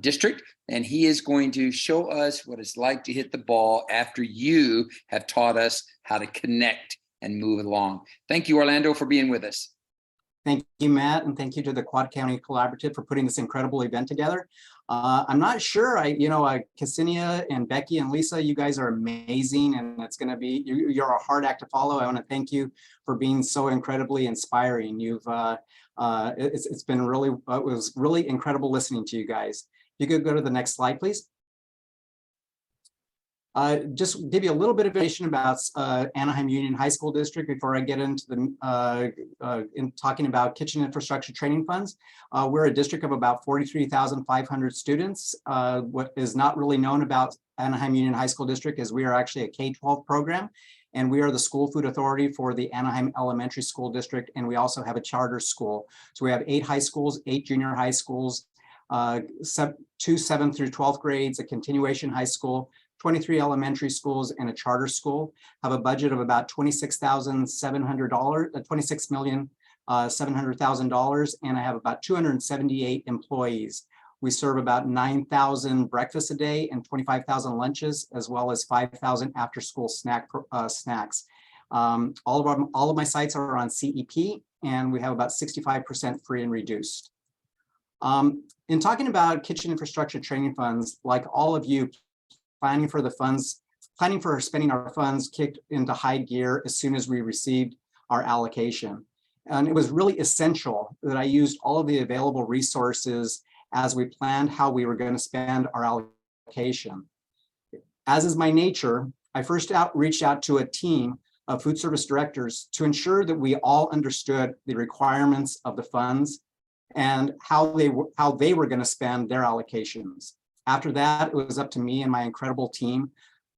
district, and he is going to show us what it's like to hit the ball after you have taught us how to connect and move along. Thank you, Orlando, for being with us. Thank you, Matt, and thank you to the Quad County Collaborative for putting this incredible event together. I'm not sure, Ksenia and Becky and Lisa, you guys are amazing, and it's going to be, you're a hard act to follow. I want to thank you for being so incredibly inspiring. It's been really, it was really incredible listening to you guys. You could go to the next slide, please. Just give you a little bit of information about Anaheim Union High School District before I get into in talking about kitchen infrastructure training funds. We're a district of about 43,500 students. What is not really known about Anaheim Union High School District is we are actually a K-12 program, and we are the school food authority for the Anaheim Elementary School District, and we also have a charter school. So we have 8 high schools, 8 junior high schools, 2 7th through 12th grades, a continuation high school, 23 elementary schools, and a charter school. Have a budget of about $26,700, $26,700,000, and I have about 278 employees. We serve about 9,000 breakfasts a day and 25,000 lunches, as well as 5,000 after-school snacks. All of my sites are on CEP, and we have about 65% free and reduced. In talking about kitchen infrastructure training funds, like all of you, planning for spending our funds kicked into high gear as soon as we received our allocation. And it was really essential that I used all of the available resources as we planned how we were going to spend our allocation. As is my nature, I first reached out to a team of food service directors to ensure that we all understood the requirements of the funds and how they were going to spend their allocations. After that, it was up to me and my incredible team,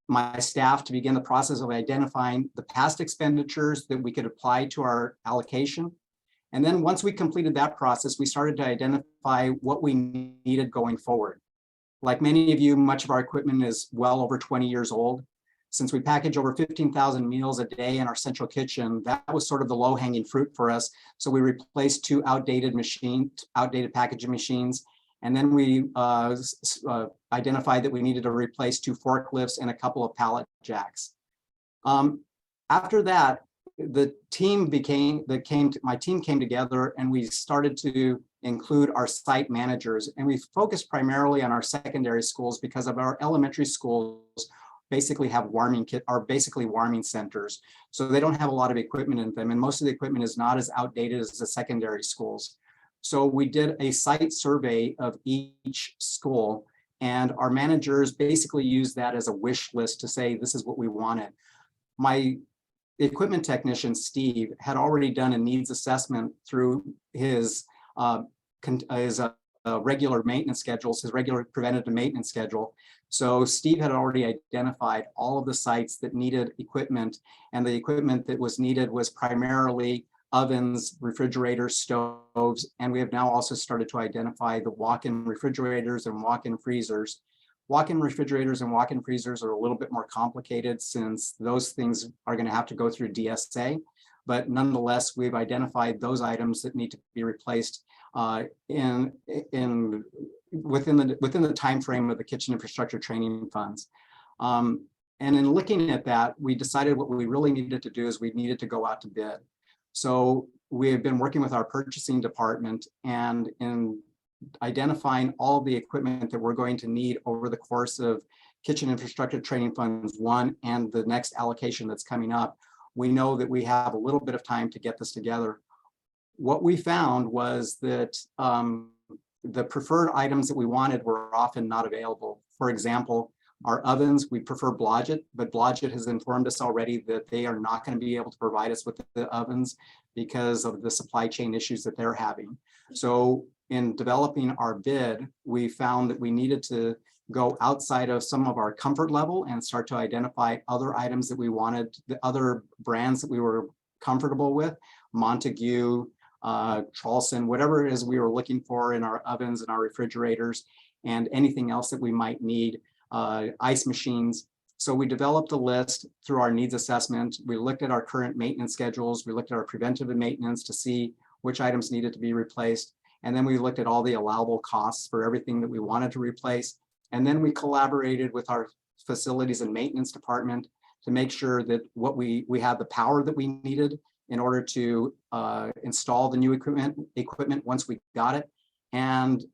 my staff, to begin the process of identifying the past expenditures that we could apply to our allocation. And then once we completed that process, we started to identify what we needed going forward. Like many of you, much of our equipment is well over 20 years old. Since we package over 15,000 meals a day in our central kitchen, that was sort of the low-hanging fruit for us. So we replaced 2 outdated packaging machines. And then we identified that we needed to replace 2 forklifts and a couple of pallet jacks. After that, my team came together, and we started to include our site managers. And we focused primarily on our secondary schools because of our elementary schools basically have warming centers. So they don't have a lot of equipment in them. And most of the equipment is not as outdated as the secondary schools. So we did a site survey of each school, and our managers basically used that as a wish list to say, this is what we wanted. My equipment technician, Steve, had already done a needs assessment through his regular maintenance schedules, his regular preventative maintenance schedule. So Steve had already identified all of the sites that needed equipment, and the equipment that was needed was primarily ovens, refrigerators, stoves, and we have now also started to identify the walk-in refrigerators and walk-in freezers. Walk-in refrigerators and walk-in freezers are a little bit more complicated since those things are going to have to go through DSA, but nonetheless, we've identified those items that need to be replaced within the time frame of the kitchen infrastructure training funds. And in looking at that, we decided what we really needed to do is we needed to go out to bid. So we have been working with our purchasing department, and in identifying all the equipment that we're going to need over the course of Kitchen Infrastructure Training Funds 1 and the next allocation that's coming up, we know that we have a little bit of time to get this together. What we found was that the preferred items that we wanted were often not available. For example, our ovens, we prefer Blodgett, but Blodgett has informed us already that they are not going to be able to provide us with the ovens because of the supply chain issues that they're having. So in developing our bid, we found that we needed to go outside of some of our comfort level and start to identify other items that we wanted, the other brands that we were comfortable with, Montague, Charleston, whatever it is we were looking for in our ovens and our refrigerators, and anything else that we might need, ice machines. So we developed a list through our needs assessment. We looked at our current maintenance schedules. We looked at our preventative maintenance to see which items needed to be replaced. And then we looked at all the allowable costs for everything that we wanted to replace. And then we collaborated with our facilities and maintenance department to make sure that we had the power that we needed in order to install the new equipment once we got it. And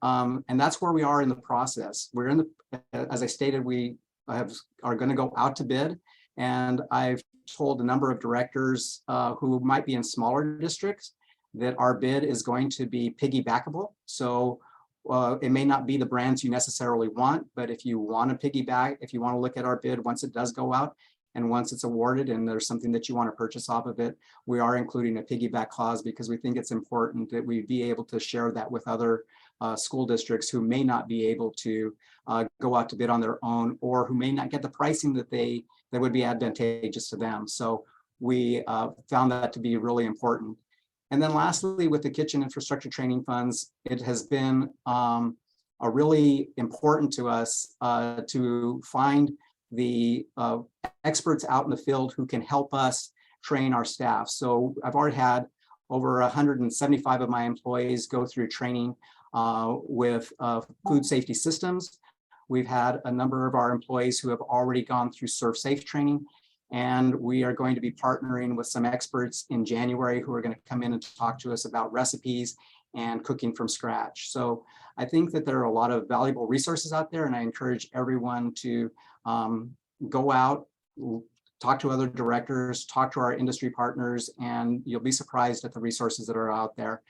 that's where we are in the process. We're in the, as I stated, we are going to go out to bid. And I've told a number of directors who might be in smaller districts that our bid is going to be piggybackable. So it may not be the brands you necessarily want, but if you want to piggyback, if you want to look at our bid once it does go out, and once it's awarded and there's something that you want to purchase off of it, we are including a piggyback clause because we think it's important that we be able to share that with other school districts who may not be able to go out to bid on their own, or who may not get the pricing that would be advantageous to them. So we found that to be really important. And then lastly, with the kitchen infrastructure training funds, it has been really important to us to find the experts out in the field who can help us train our staff. So I've already had over 175 of my employees go through training with food safety systems. We've had a number of our employees who have already gone through Serve Safe training, and we are going to be partnering with some experts in January who are going to come in and talk to us about recipes and cooking from scratch. So I think that there are a lot of valuable resources out there, and I encourage everyone to go out, talk to other directors, talk to our industry partners, and you'll be surprised at the resources that are out there.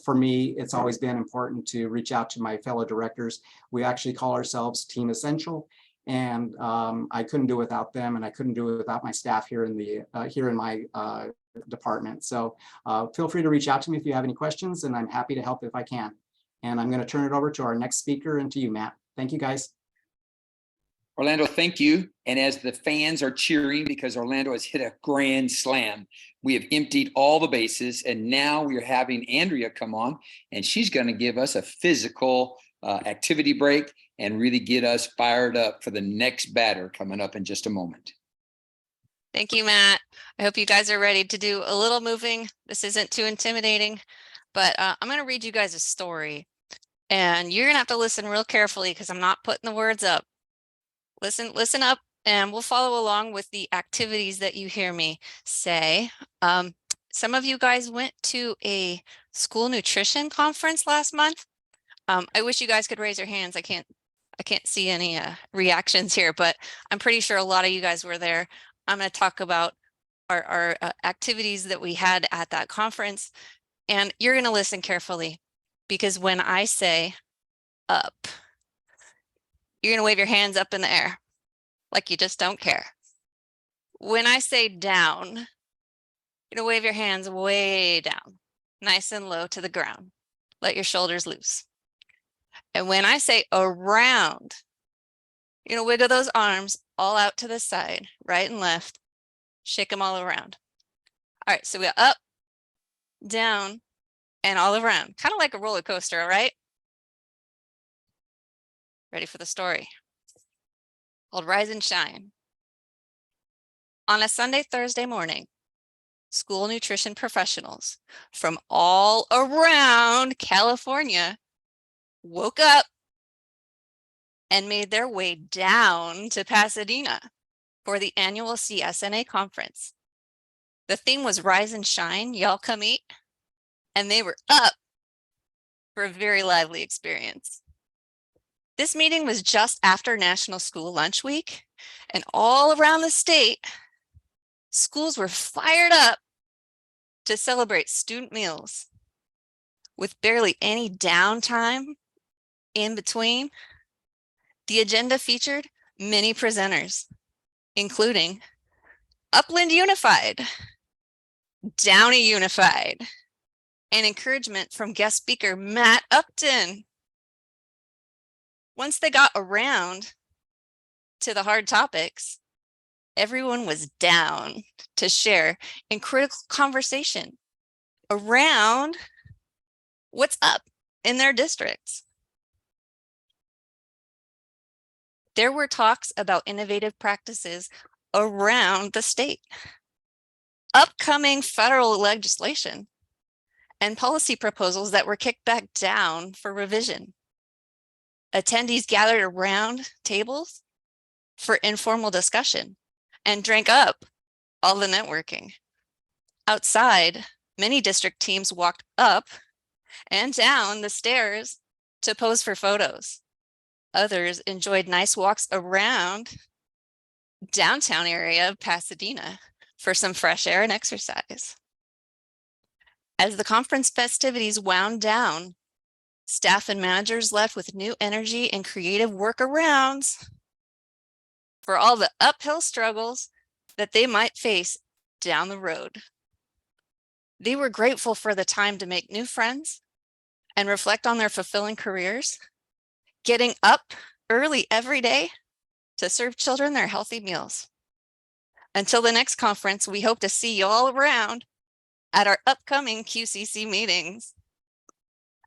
For me, it's always been important to reach out to my fellow directors. We actually call ourselves Team Essential, and I couldn't do it without them, and I couldn't do it without my staff here in my department. So feel free to reach out to me if you have any questions, and I'm happy to help if I can. And I'm going to turn it over to our next speaker and to you, Matt. Thank you, guys. Orlando, thank you. And as the fans are cheering because Orlando has hit a grand slam, we have emptied all the bases, and now we are having Andrea come on, and she's going to give us a physical activity break and really get us fired up for the next batter coming up in just a moment. Thank you, Matt. I hope you guys are ready to do a little moving. This isn't too intimidating, but I'm going to read you guys a story, and you're going to have to listen real carefully because I'm not putting the words up. Listen up, and we'll follow along with the activities that you hear me say. Some of you guys went to a school nutrition conference last month. I wish you guys could raise your hands. I can't see any reactions here, but I'm pretty sure a lot of you guys were there. I'm going to talk about our activities that we had at that conference, and you're going to listen carefully because when I say up, you're going to wave your hands up in the air like you just don't care. When I say down, you're going to wave your hands way down, nice and low to the ground. Let your shoulders loose. And when I say around, you're going to wiggle those arms all out to the side, right and left, shake them all around. All right, so we got up, down, and all around, kind of like a roller coaster, all right? Ready for the story? Called Rise and Shine. On a Sunday, Thursday morning, school nutrition professionals from all around California woke up and made their way down to Pasadena for the annual CSNA conference. The theme was Rise and Shine, y'all come eat, and they were up for a very lively experience. This meeting was just after National School Lunch Week, and all around the state, schools were fired up to celebrate student meals. With barely any downtime In between, the agenda featured many presenters, including Upland Unified, Downey Unified, and encouragement from guest speaker Matt Upton. Once they got around to the hard topics, everyone was down to share in critical conversation around what's up in their districts. There were talks about innovative practices around the state, upcoming federal legislation, and policy proposals that were kicked back down for revision. Attendees gathered around tables for informal discussion and drank up all the networking. Outside, many district teams walked up and down the stairs to pose for photos. Others enjoyed nice walks around downtown area of Pasadena for some fresh air and exercise. As the conference festivities wound down, staff and managers left with new energy and creative workarounds for all the uphill struggles that they might face down the road. They were grateful for the time to make new friends and reflect on their fulfilling careers, getting up early every day to serve children their healthy meals. Until the next conference, we hope to see you all around at our upcoming QCC meetings.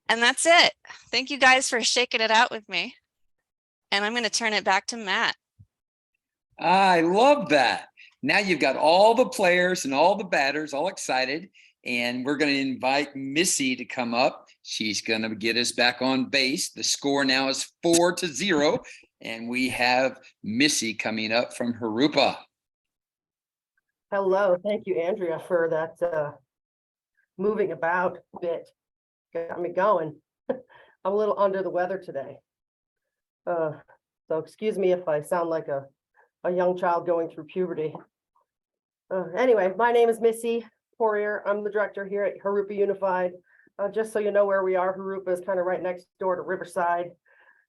And that's it. Thank you guys for shaking it out with me. And I'm going to turn it back to Matt. I love that. Now you've got all the players and all the batters all excited. And we're going to invite Missy to come up. She's going to get us back on base. The score now is 4-0. And we have Missy coming up from Jurupa. Hello. Thank you, Andrea, for that moving about bit. Got me going. I'm a little under the weather today. So excuse me if I sound like a young child going through puberty. Anyway, my name is Missy Poirier. I'm the director here at Jurupa Unified. Just so you know where we are, Jurupa is kind of right next door to Riverside.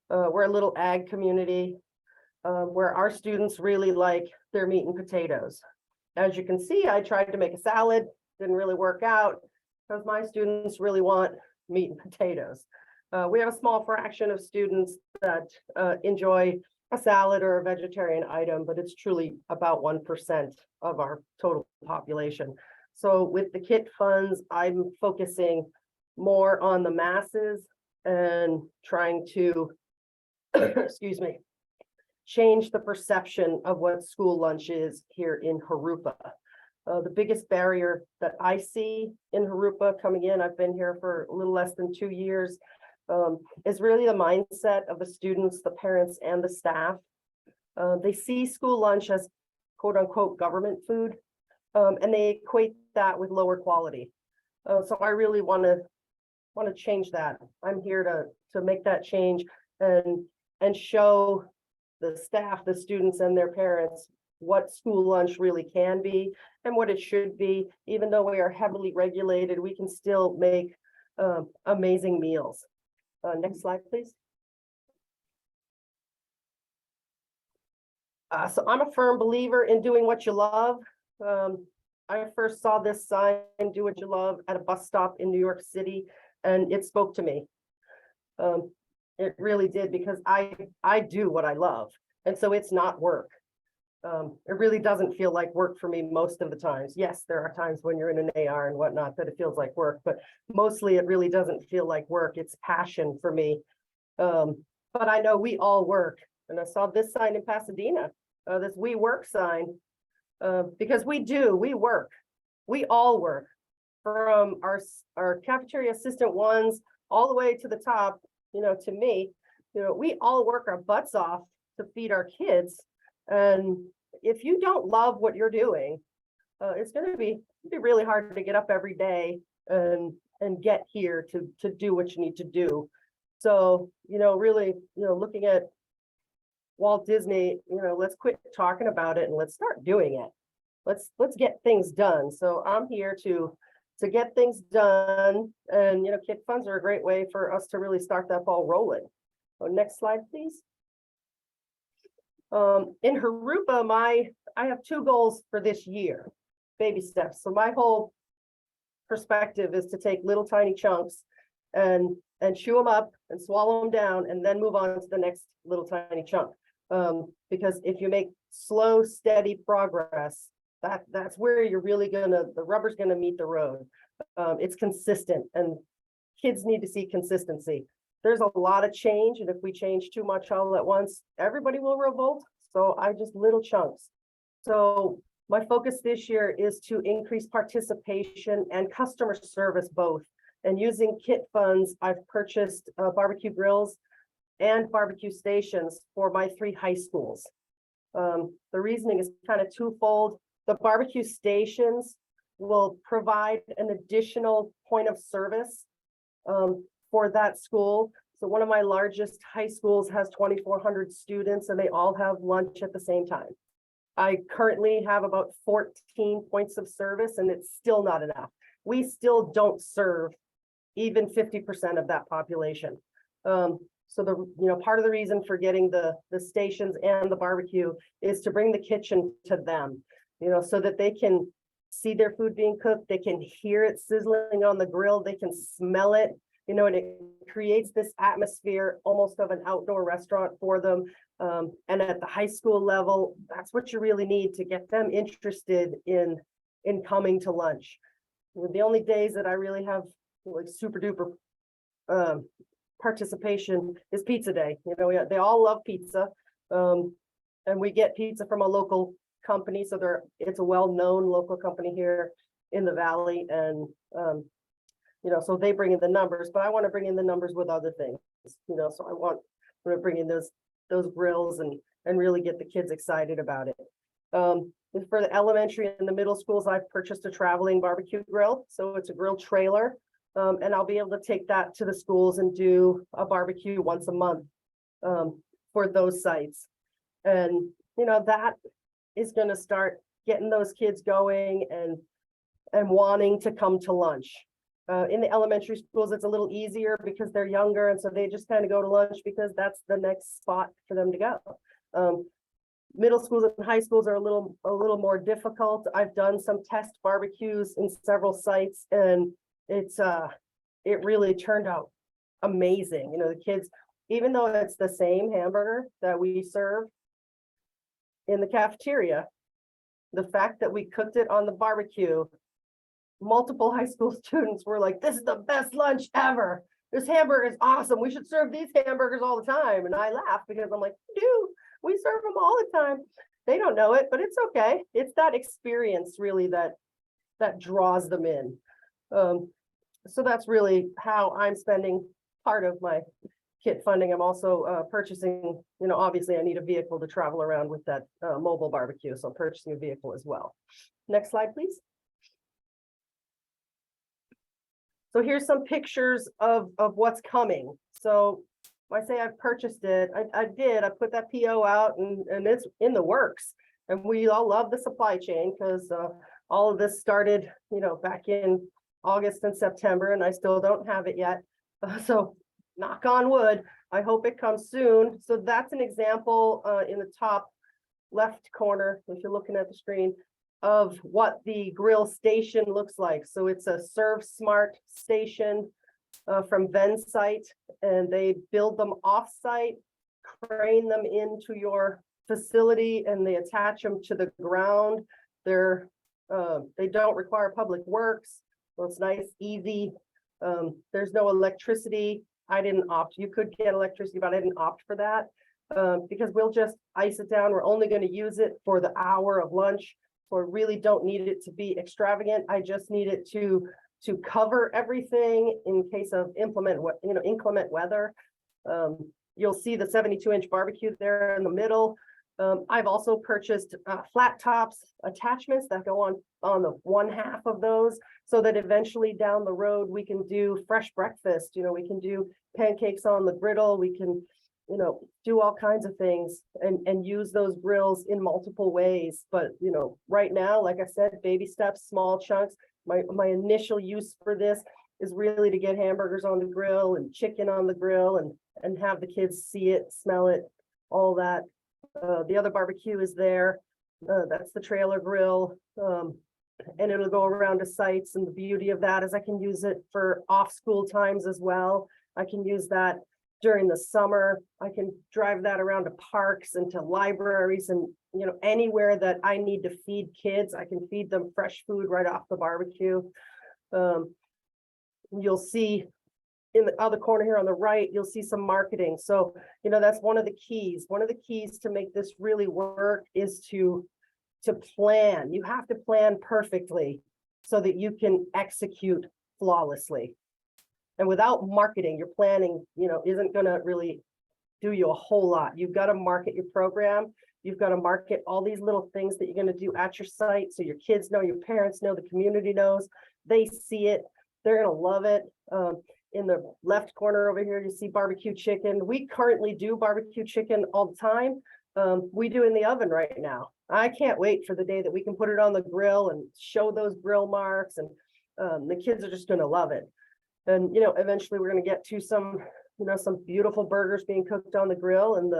We're a little ag community where our students really like their meat and potatoes. As you can see, I tried to make a salad, didn't really work out because my students really want meat and potatoes. We have a small fraction of students that enjoy a salad or a vegetarian item, but it's truly about 1% of our total population. So with the KIT funds, I'm focusing more on the masses and trying to, excuse me, change the perception of what school lunch is here in Jurupa. The biggest barrier that I see in Jurupa coming in, I've been here for a little less than 2 years, is really the mindset of the students, the parents, and the staff. They see school lunch as quote unquote government food, and they equate that with lower quality. So I really want to change that. I'm here to make that change and show the staff, the students, and their parents what school lunch really can be and what it should be. Even though we are heavily regulated, we can still make amazing meals. Next slide, please. So I'm a firm believer in doing what you love. I first saw this sign, do what you love, at a bus stop in New York City, and it spoke to me. It really did, because I do what I love. And so it's not work. It really doesn't feel like work for me most of the times. Yes, there are times when you're in an AR and whatnot that it feels like work, but mostly it really doesn't feel like work. It's passion for me. But I know we all work. And I saw this sign in Pasadena, this We Work sign, because we work. We all work, from our cafeteria assistant ones all the way to the top, to me. We all work our butts off to feed our kids. And if you don't love what you're doing, it's going to be really hard to get up every day and get here to do what you need to do. So, really, looking at Walt Disney, let's quit talking about it and let's start doing it. Let's get things done. So I'm here to get things done. And, KIT funds are a great way for us to really start that ball rolling. So next slide, please. In Harupa, I have 2 goals for this year, baby steps. So my whole perspective is to take little tiny chunks and chew them up and swallow them down and then move on to the next little tiny chunk. Because if you make slow, steady progress, that's where you're really the rubber's gonna meet the road. It's consistent, and kids need to see consistency. There's a lot of change, and if we change too much all at once, everybody will revolt. So I just little chunks. So my focus this year is to increase participation and customer service both. And using kit funds, I've purchased barbecue grills and barbecue stations for my 3 high schools. The reasoning is kind of twofold. The barbecue stations will provide an additional point of service for that school. So one of my largest high schools has 2,400 students, and they all have lunch at the same time. I currently have about 14 points of service, and it's still not enough. We still don't serve even 50% of that population. So part of the reason for getting the stations and the barbecue is to bring the kitchen to them, so that they can see their food being cooked, they can hear it sizzling on the grill, they can smell it, and it creates this atmosphere almost of an outdoor restaurant for them. And at the high school level, that's what you really need to get them interested in coming to lunch. The only days that I really have like super duper participation is pizza day. They all love pizza, and we get pizza from a local company, so it's a well-known local company here in the valley, and so they bring in the numbers, but I want to bring in the numbers with other things, so I want to bring in those grills and really get the kids excited about it. For the elementary and the middle schools, I've purchased a traveling barbecue grill, so it's a grill trailer. And I'll be able to take that to the schools and do a barbecue once a month for those sites. And, that is going to start getting those kids going and wanting to come to lunch. In the elementary schools, it's a little easier because they're younger. And so they just kind of go to lunch because that's the next spot for them to go. Middle schools and high schools are a little more difficult. I've done some test barbecues in several sites, and it really turned out amazing. The kids, even though it's the same hamburger that we serve in the cafeteria, the fact that we cooked it on the barbecue, multiple high school students were like, "This is the best lunch ever. This hamburger is awesome. We should serve these hamburgers all the time." And I laugh because I'm like, "Dude, we serve them all the time." They don't know it, but it's okay. It's that experience really that draws them in. So that's really how I'm spending part of my kit funding. I'm also purchasing, obviously I need a vehicle to travel around with that mobile barbecue. So I'm purchasing a vehicle as well. Next slide, please. So here's some pictures of what's coming. So when I say I've purchased it, I put that PO out and it's in the works. And we all love the supply chain because all of this started, back in August and September, and I still don't have it yet. So knock on wood, I hope it comes soon. So that's an example in the top left corner, if you're looking at the screen, of what the grill station looks like. So it's a Serve Smart station from Vensite, and they build them off-site, crane them into your facility, and they attach them to the ground. They don't require public works, so it's nice, easy. There's no electricity. I didn't opt. You could get electricity, but I didn't opt for that because we'll just ice it down. We're only going to use it for the hour of lunch. So I really don't need it to be extravagant. I just need it to cover everything in case of inclement weather. You'll see the 72-inch barbecue there in the middle. I've also purchased flat tops attachments that go on the one half of those, so that eventually down the road we can do fresh breakfast. We can do pancakes on the griddle. We can, do all kinds of things and use those grills in multiple ways. But right now, like I said, baby steps, small chunks. My initial use for this is really to get hamburgers on the grill and chicken on the grill and have the kids see it, smell it, all that. The other barbecue is there. That's the trailer grill. And it'll go around to sites. And the beauty of that is I can use it for off school times as well. I can use that during the summer. I can drive that around to parks and to libraries and, you know, anywhere that I need to feed kids, I can feed them fresh food right off the barbecue. You'll see in the other corner here on the right, you'll see some marketing. So, you know, that's one of the keys. One of the keys to make this really work is to plan. You have to plan perfectly so that you can execute flawlessly. And without marketing, your planning, you know, isn't going to really do you a whole lot. You've got to market your program. You've got to market all these little things that you're going to do at your site. So your kids know, your parents know, the community knows, they see it. They're going to love it. In the left corner over here, you see barbecue chicken. We currently do barbecue chicken all the time. We do in the oven right now. I can't wait for the day that we can put it on the grill and show those grill marks, and the kids are just going to love it. And, you know, eventually we're going to get to some, you know, some beautiful burgers being cooked on the grill, and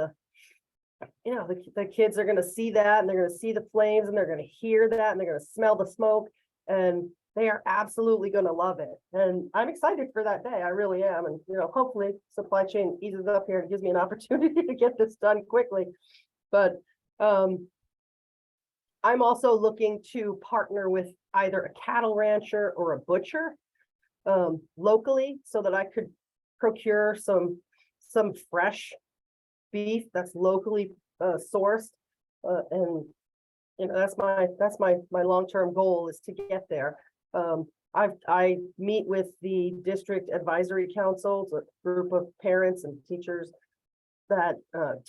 you know, the kids are going to see that, and they're going to see the flames, and they're going to hear that, and they're going to smell the smoke, and they are absolutely going to love it. And I'm excited for that day. I really am. And, you know, hopefully supply chain eases up here and gives me an opportunity to get this done quickly. But I'm also looking to partner with either a cattle rancher or a butcher locally, so that I could procure some fresh beef that's locally sourced. And, you know, that's my long-term goal, is to get there. I meet with the district advisory councils, a group of parents and teachers that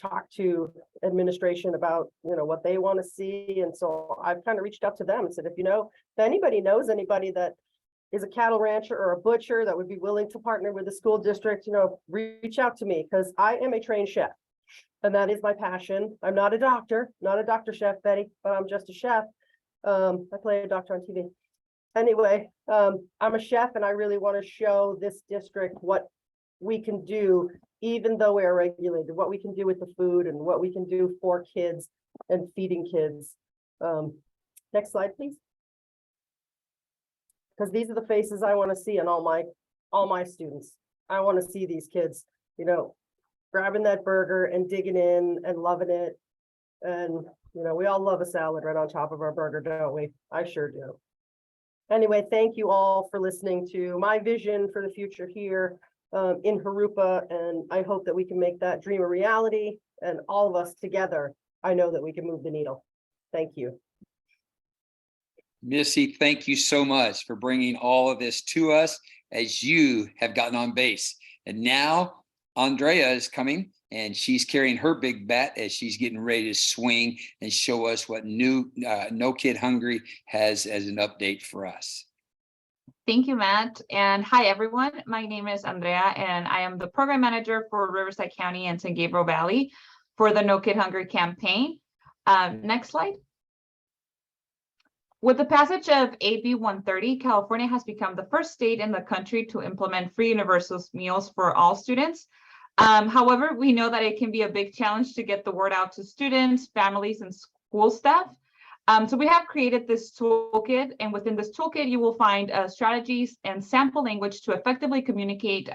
talk to administration about, you know, what they want to see. And so I've kind of reached out to them and said, if anybody knows anybody that is a cattle rancher or a butcher that would be willing to partner with the school district, you know, reach out to me, because I am a trained chef. And that is my passion. I'm not a doctor, chef Betty, but I'm just a chef. I play a doctor on TV. Anyway, I'm a chef, and I really want to show this district what we can do, even though we are regulated, what we can do with the food and what we can do for kids and feeding kids. Next slide, please. Because these are the faces I want to see in all my students. I want to see these kids, you know, grabbing that burger and digging in and loving it. And, you know, we all love a salad right on top of our burger, don't we? I sure do. Anyway, thank you all for listening to my vision for the future here in Harupa. And I hope that we can make that dream a reality, and all of us together, I know that we can move the needle. Thank you. Missy, thank you so much for bringing all of this to us as you have gotten on base. And now Andrea is coming, and she's carrying her big bat as she's getting ready to swing and show us what new No Kid Hungry has as an update for us. Thank you, Matt. And hi, everyone. My name is Andrea, and I am the program manager for Riverside County and San Gabriel Valley for the No Kid Hungry campaign. Next slide. With the passage of AB 130, California has become the first state in the country to implement free universal meals for all students. However, we know that it can be a big challenge to get the word out to students, families, and school staff. So we have created this toolkit, and within this toolkit, you will find strategies and sample language to effectively communicate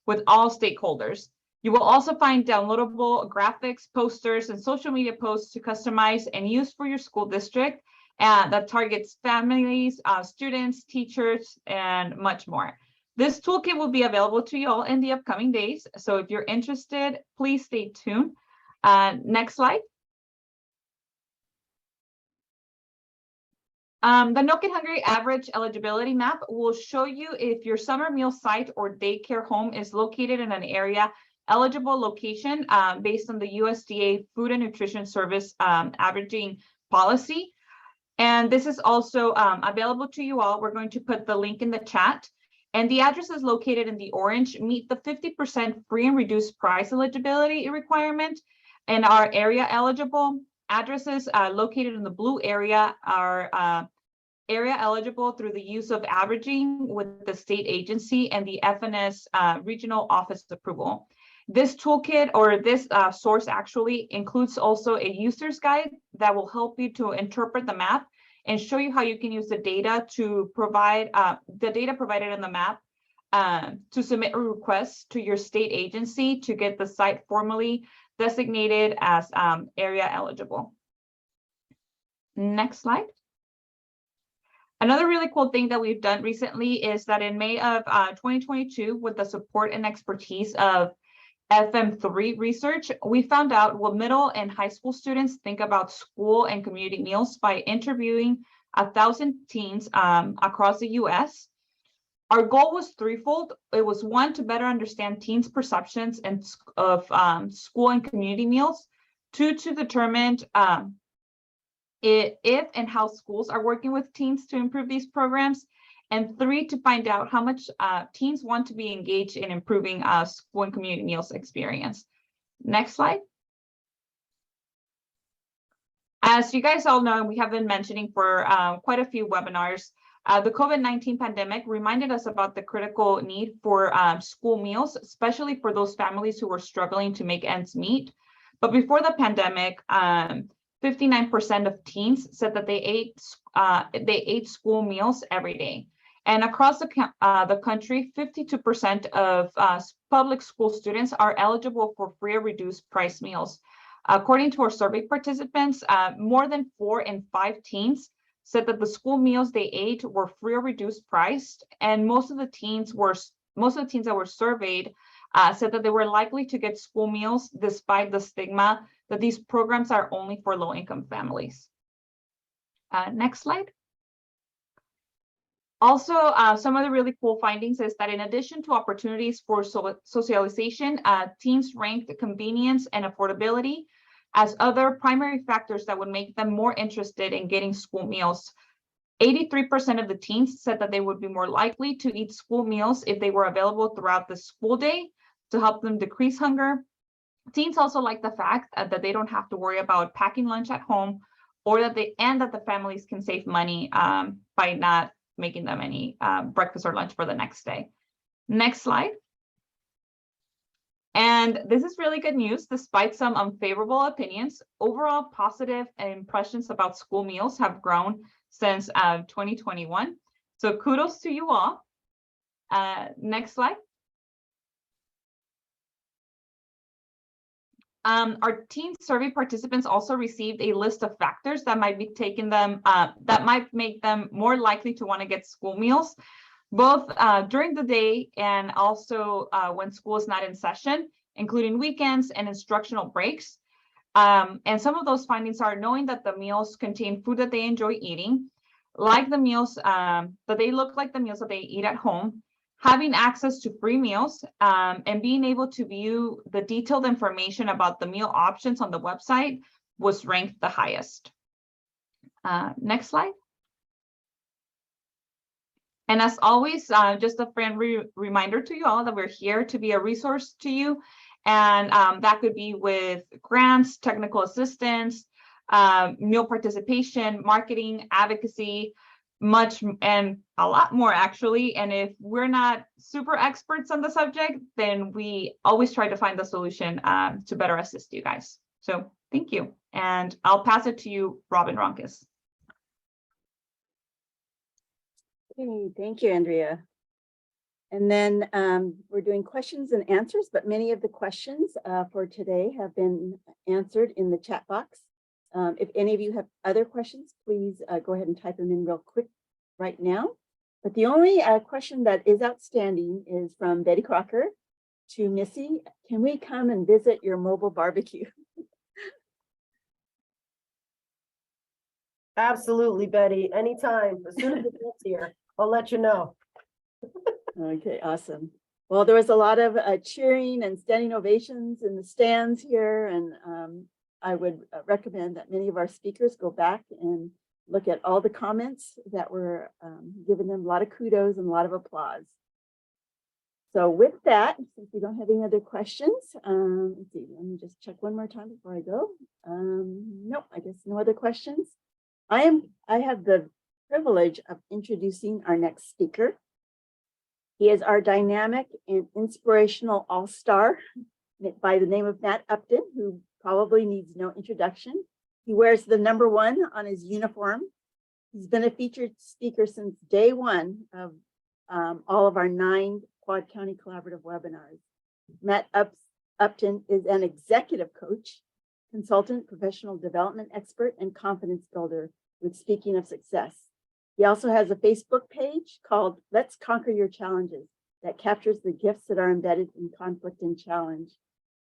with all stakeholders. You will also find downloadable graphics, posters, and social media posts to customize and use for your school district that targets families, students, teachers, and much more. This toolkit will be available to you all in the upcoming days. So if you're interested, please stay tuned. Next slide. The No Kid Hungry average eligibility map will show you if your summer meal site or daycare home is located in an area eligible location based on the USDA Food and Nutrition Service averaging policy. And this is also available to you all. We're going to put the link in the chat. And the addresses located in the orange meet the 50% free and reduced price eligibility requirement and are area eligible. Addresses located in the blue area are area eligible through the use of averaging with the state agency and the FNS regional office approval. This toolkit or this source actually includes also a user's guide that will help you to interpret the map and show you how you can use the data to provide the data provided in the map to submit a request to your state agency to get the site formally designated as area eligible. Next slide. Another really cool thing that we've done recently is that in May of 2022, with the support and expertise of FM3 research, we found out what middle and high school students think about school and community meals by interviewing 1,000 teens across the US. Our goal was threefold. It was one, to better understand teens' perceptions of school and community meals. Two, to determine if and how schools are working with teens to improve these programs. And three, to find out how much teens want to be engaged in improving school and community meals experience. Next slide. As you guys all know, we have been mentioning for quite a few webinars, the COVID-19 pandemic reminded us about the critical need for school meals, especially for those families who were struggling to make ends meet. But before the pandemic, 59% of teens said that they ate school meals every day. And across the country, 52% of public school students are eligible for free or reduced price meals. According to our survey participants, more than 4 in 5 teens said that the school meals they ate were free or reduced priced, and most of the teens that were surveyed said that they were likely to get school meals despite the stigma that these programs are only for low-income families. Next slide. Also, some of the really cool findings is that in addition to opportunities for socialization, teens ranked convenience and affordability as other primary factors that would make them more interested in getting school meals. 83% of the teens said that they would be more likely to eat school meals if they were available throughout the school day to help them decrease hunger. Teens also like the fact that they don't have to worry about packing lunch at home, or that the families can save money by not making them any breakfast or lunch for the next day. Next slide. And this is really good news. Despite some unfavorable opinions, overall positive impressions about school meals have grown since 2021. So kudos to you all. Next slide. Our teen survey participants also received a list of factors that might be that might make them more likely to want to get school meals, both during the day and also when school is not in session, including weekends and instructional breaks. And some of those findings are knowing that the meals contain food that they enjoy eating, like the meals that they look like the meals that they eat at home, having access to free meals, and being able to view the detailed information about the meal options on the website was ranked the highest. Next slide. And as always, just a friendly reminder to you all that we're here to be a resource to you. And that could be with grants, technical assistance, meal participation, marketing, advocacy, much and a lot more actually. And if we're not super experts on the subject, then we always try to find the solution to better assist you guys. So thank you. And I'll pass it to you, Robin Ronkes. Okay, thank you, Andrea. And then we're doing questions and answers, but many of the questions for today have been answered in the chat box. If any of you have other questions, please go ahead and type them in real quick right now. But the only question that is outstanding is from Betty Crocker to Missy. Can we come and visit your mobile barbecue? Absolutely, Betty. Anytime. As soon as it gets here, I'll let you know. Okay, awesome. Well, there was a lot of cheering and standing ovations in the stands here, and I would recommend that many of our speakers go back and look at all the comments that were giving them a lot of kudos and a lot of applause. So with that, since we don't have any other questions, let's see, let me just check one more time before I go. Nope, I guess no other questions. I have the privilege of introducing our next speaker. He is our dynamic and inspirational all-star by the name of Matt Upton, who probably needs no introduction. He wears the number 1 on his uniform. He's been a featured speaker since day 1 of all of our 9 Quad County Collaborative webinars. Matt Upton is an executive coach, consultant, professional development expert, and confidence builder with Speaking of Success. He also has a Facebook page called Let's Conquer Your Challenges that captures the gifts that are embedded in conflict and challenge.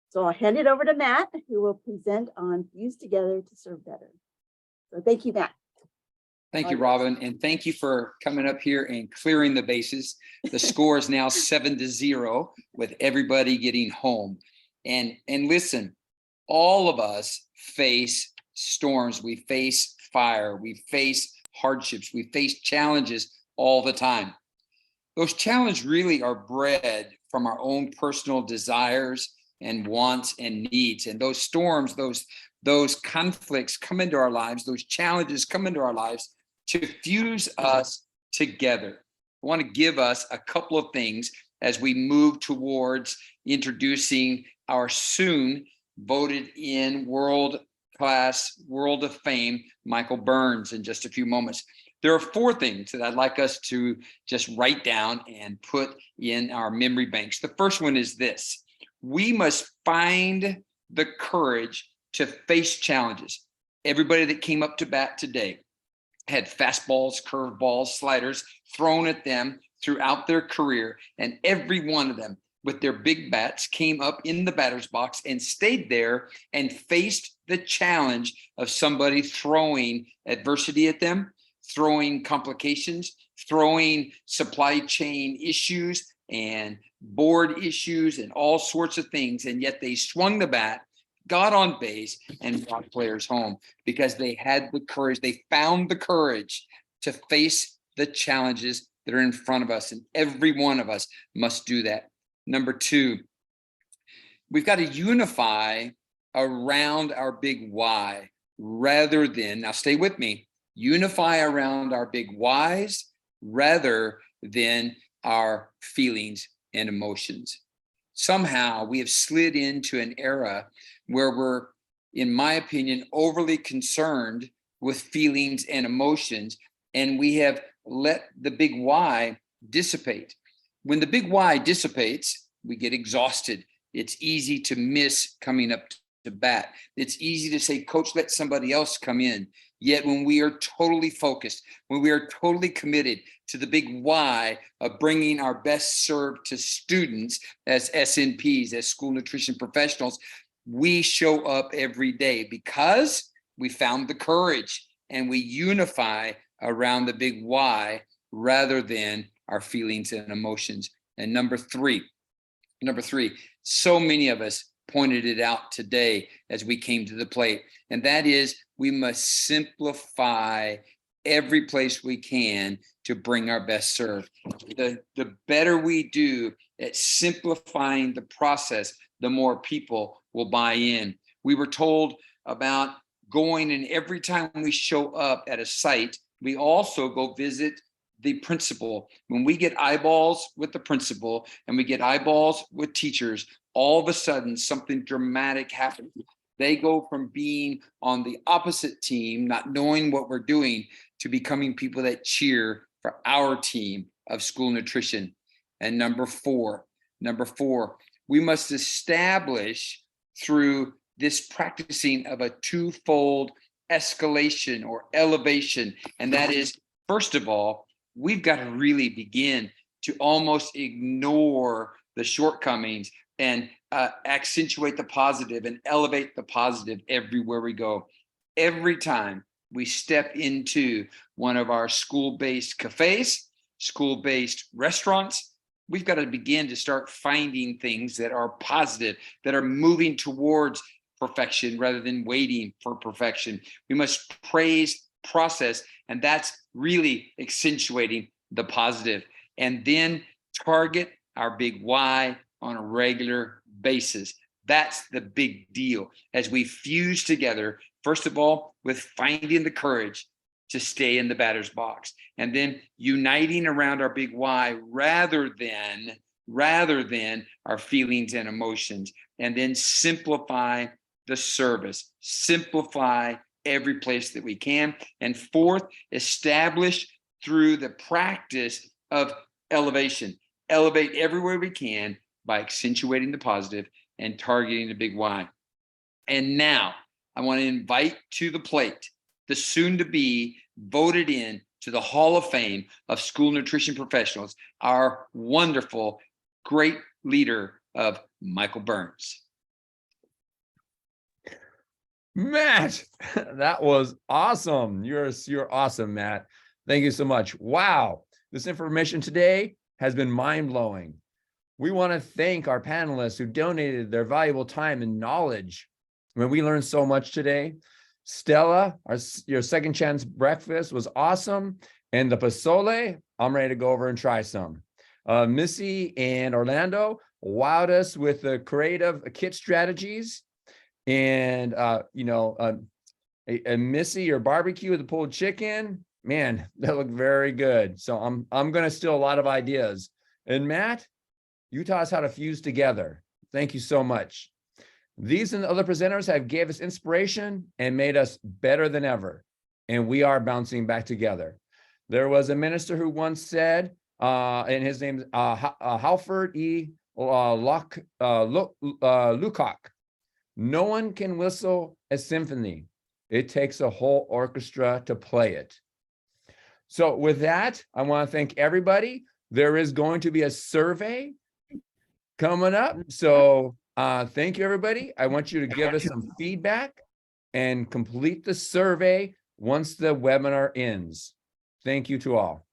So I'll hand it over to Matt, who will present on Fuse Together to Serve Better. So thank you, Matt. Thank you, Robin, and thank you for coming up here and clearing the bases. The score is now 7-0 with everybody getting home. And listen, all of us face storms. We face fire. We face hardships. We face challenges all the time. Those challenges really are bred from our own personal desires and wants and needs. And those storms, those conflicts come into our lives. Those challenges come into our lives to fuse us together. I want to give us a couple of things as we move towards introducing our soon voted in world-class, world of fame, Michael Burns, in just a few moments. There are 4 things that I'd like us to just write down and put in our memory banks. The first one is this: we must find the courage to face challenges. Everybody that came up to bat today had fastballs, curveballs, sliders thrown at them throughout their career, and every one of them with their big bats came up in the batter's box and stayed there and faced the challenge of somebody throwing adversity at them, throwing complications, throwing supply chain issues and board issues and all sorts of things. And yet they swung the bat, got on base, and brought players home because they had the courage. They found the courage to face the challenges that are in front of us. And every one of us must do that. Number 2, we've got to unify around our big why rather than, now stay with me, unify around our big whys rather than our feelings and emotions. Somehow we have slid into an era where we're, in my opinion, overly concerned with feelings and emotions, and we have let the big why dissipate. When the big why dissipates, we get exhausted. It's easy to miss coming up to bat. It's easy to say, Coach, let somebody else come in. Yet when we are totally focused, when we are totally committed to the big why of bringing our best serve to students as SNPs, as school nutrition professionals, we show up every day because we found the courage and we unify around the big why rather than our feelings and emotions. And number three, so many of us pointed it out today as we came to the plate, and that is we must simplify every place we can to bring our best serve. The better we do at simplifying the process, the more people will buy in. We were told about going, and every time we show up at a site, we also go visit the principal. When we get eyeballs with the principal and we get eyeballs with teachers, all of a sudden something dramatic happens. They go from being on the opposite team, not knowing what we're doing, to becoming people that cheer for our team of school nutrition. And number four, we must establish through this practicing of a twofold escalation or elevation. And that is, first of all, we've got to really begin to almost ignore the shortcomings and accentuate the positive and elevate the positive everywhere we go. Every time we step into one of our school-based cafes, school-based restaurants, we've got to begin to start finding things that are positive, that are moving towards perfection rather than waiting for perfection. We must praise process, and that's really accentuating the positive. And then target our big why on a regular basis. That's the big deal as we fuse together, first of all, with finding the courage to stay in the batter's box, and then uniting around our big why rather than our feelings and emotions, and then simplify the service, simplify every place that we can. And fourth, establish through the practice of elevation, elevate everywhere we can by accentuating the positive and targeting the big why. And now I want to invite to the plate the soon to be voted in to the Hall of Fame of school nutrition professionals, our wonderful, great leader of Michael Burns. Matt, that was awesome. You're awesome, Matt. Thank you so much. Wow. This information today has been mind-blowing. We want to thank our panelists who donated their valuable time and knowledge. When we learned so much today. Stella, your second chance breakfast was awesome. And the pozole, I'm ready to go over and try some. Missy and Orlando wowed us with the creative kit strategies. And, Missy, your barbecue with the pulled chicken, man, that looked very good. So I'm going to steal a lot of ideas. And Matt, you taught us how to fuse together. Thank you so much. These and the other presenters have gave us inspiration and made us better than ever. And we are bouncing back together. There was a minister who once said, and his name is Halford E. Lucock, no one can whistle a symphony. It takes a whole orchestra to play it. So with that, I want to thank everybody. There is going to be a survey coming up. So thank you, everybody. I want you to give us some feedback and complete the survey once the webinar ends. Thank you to all.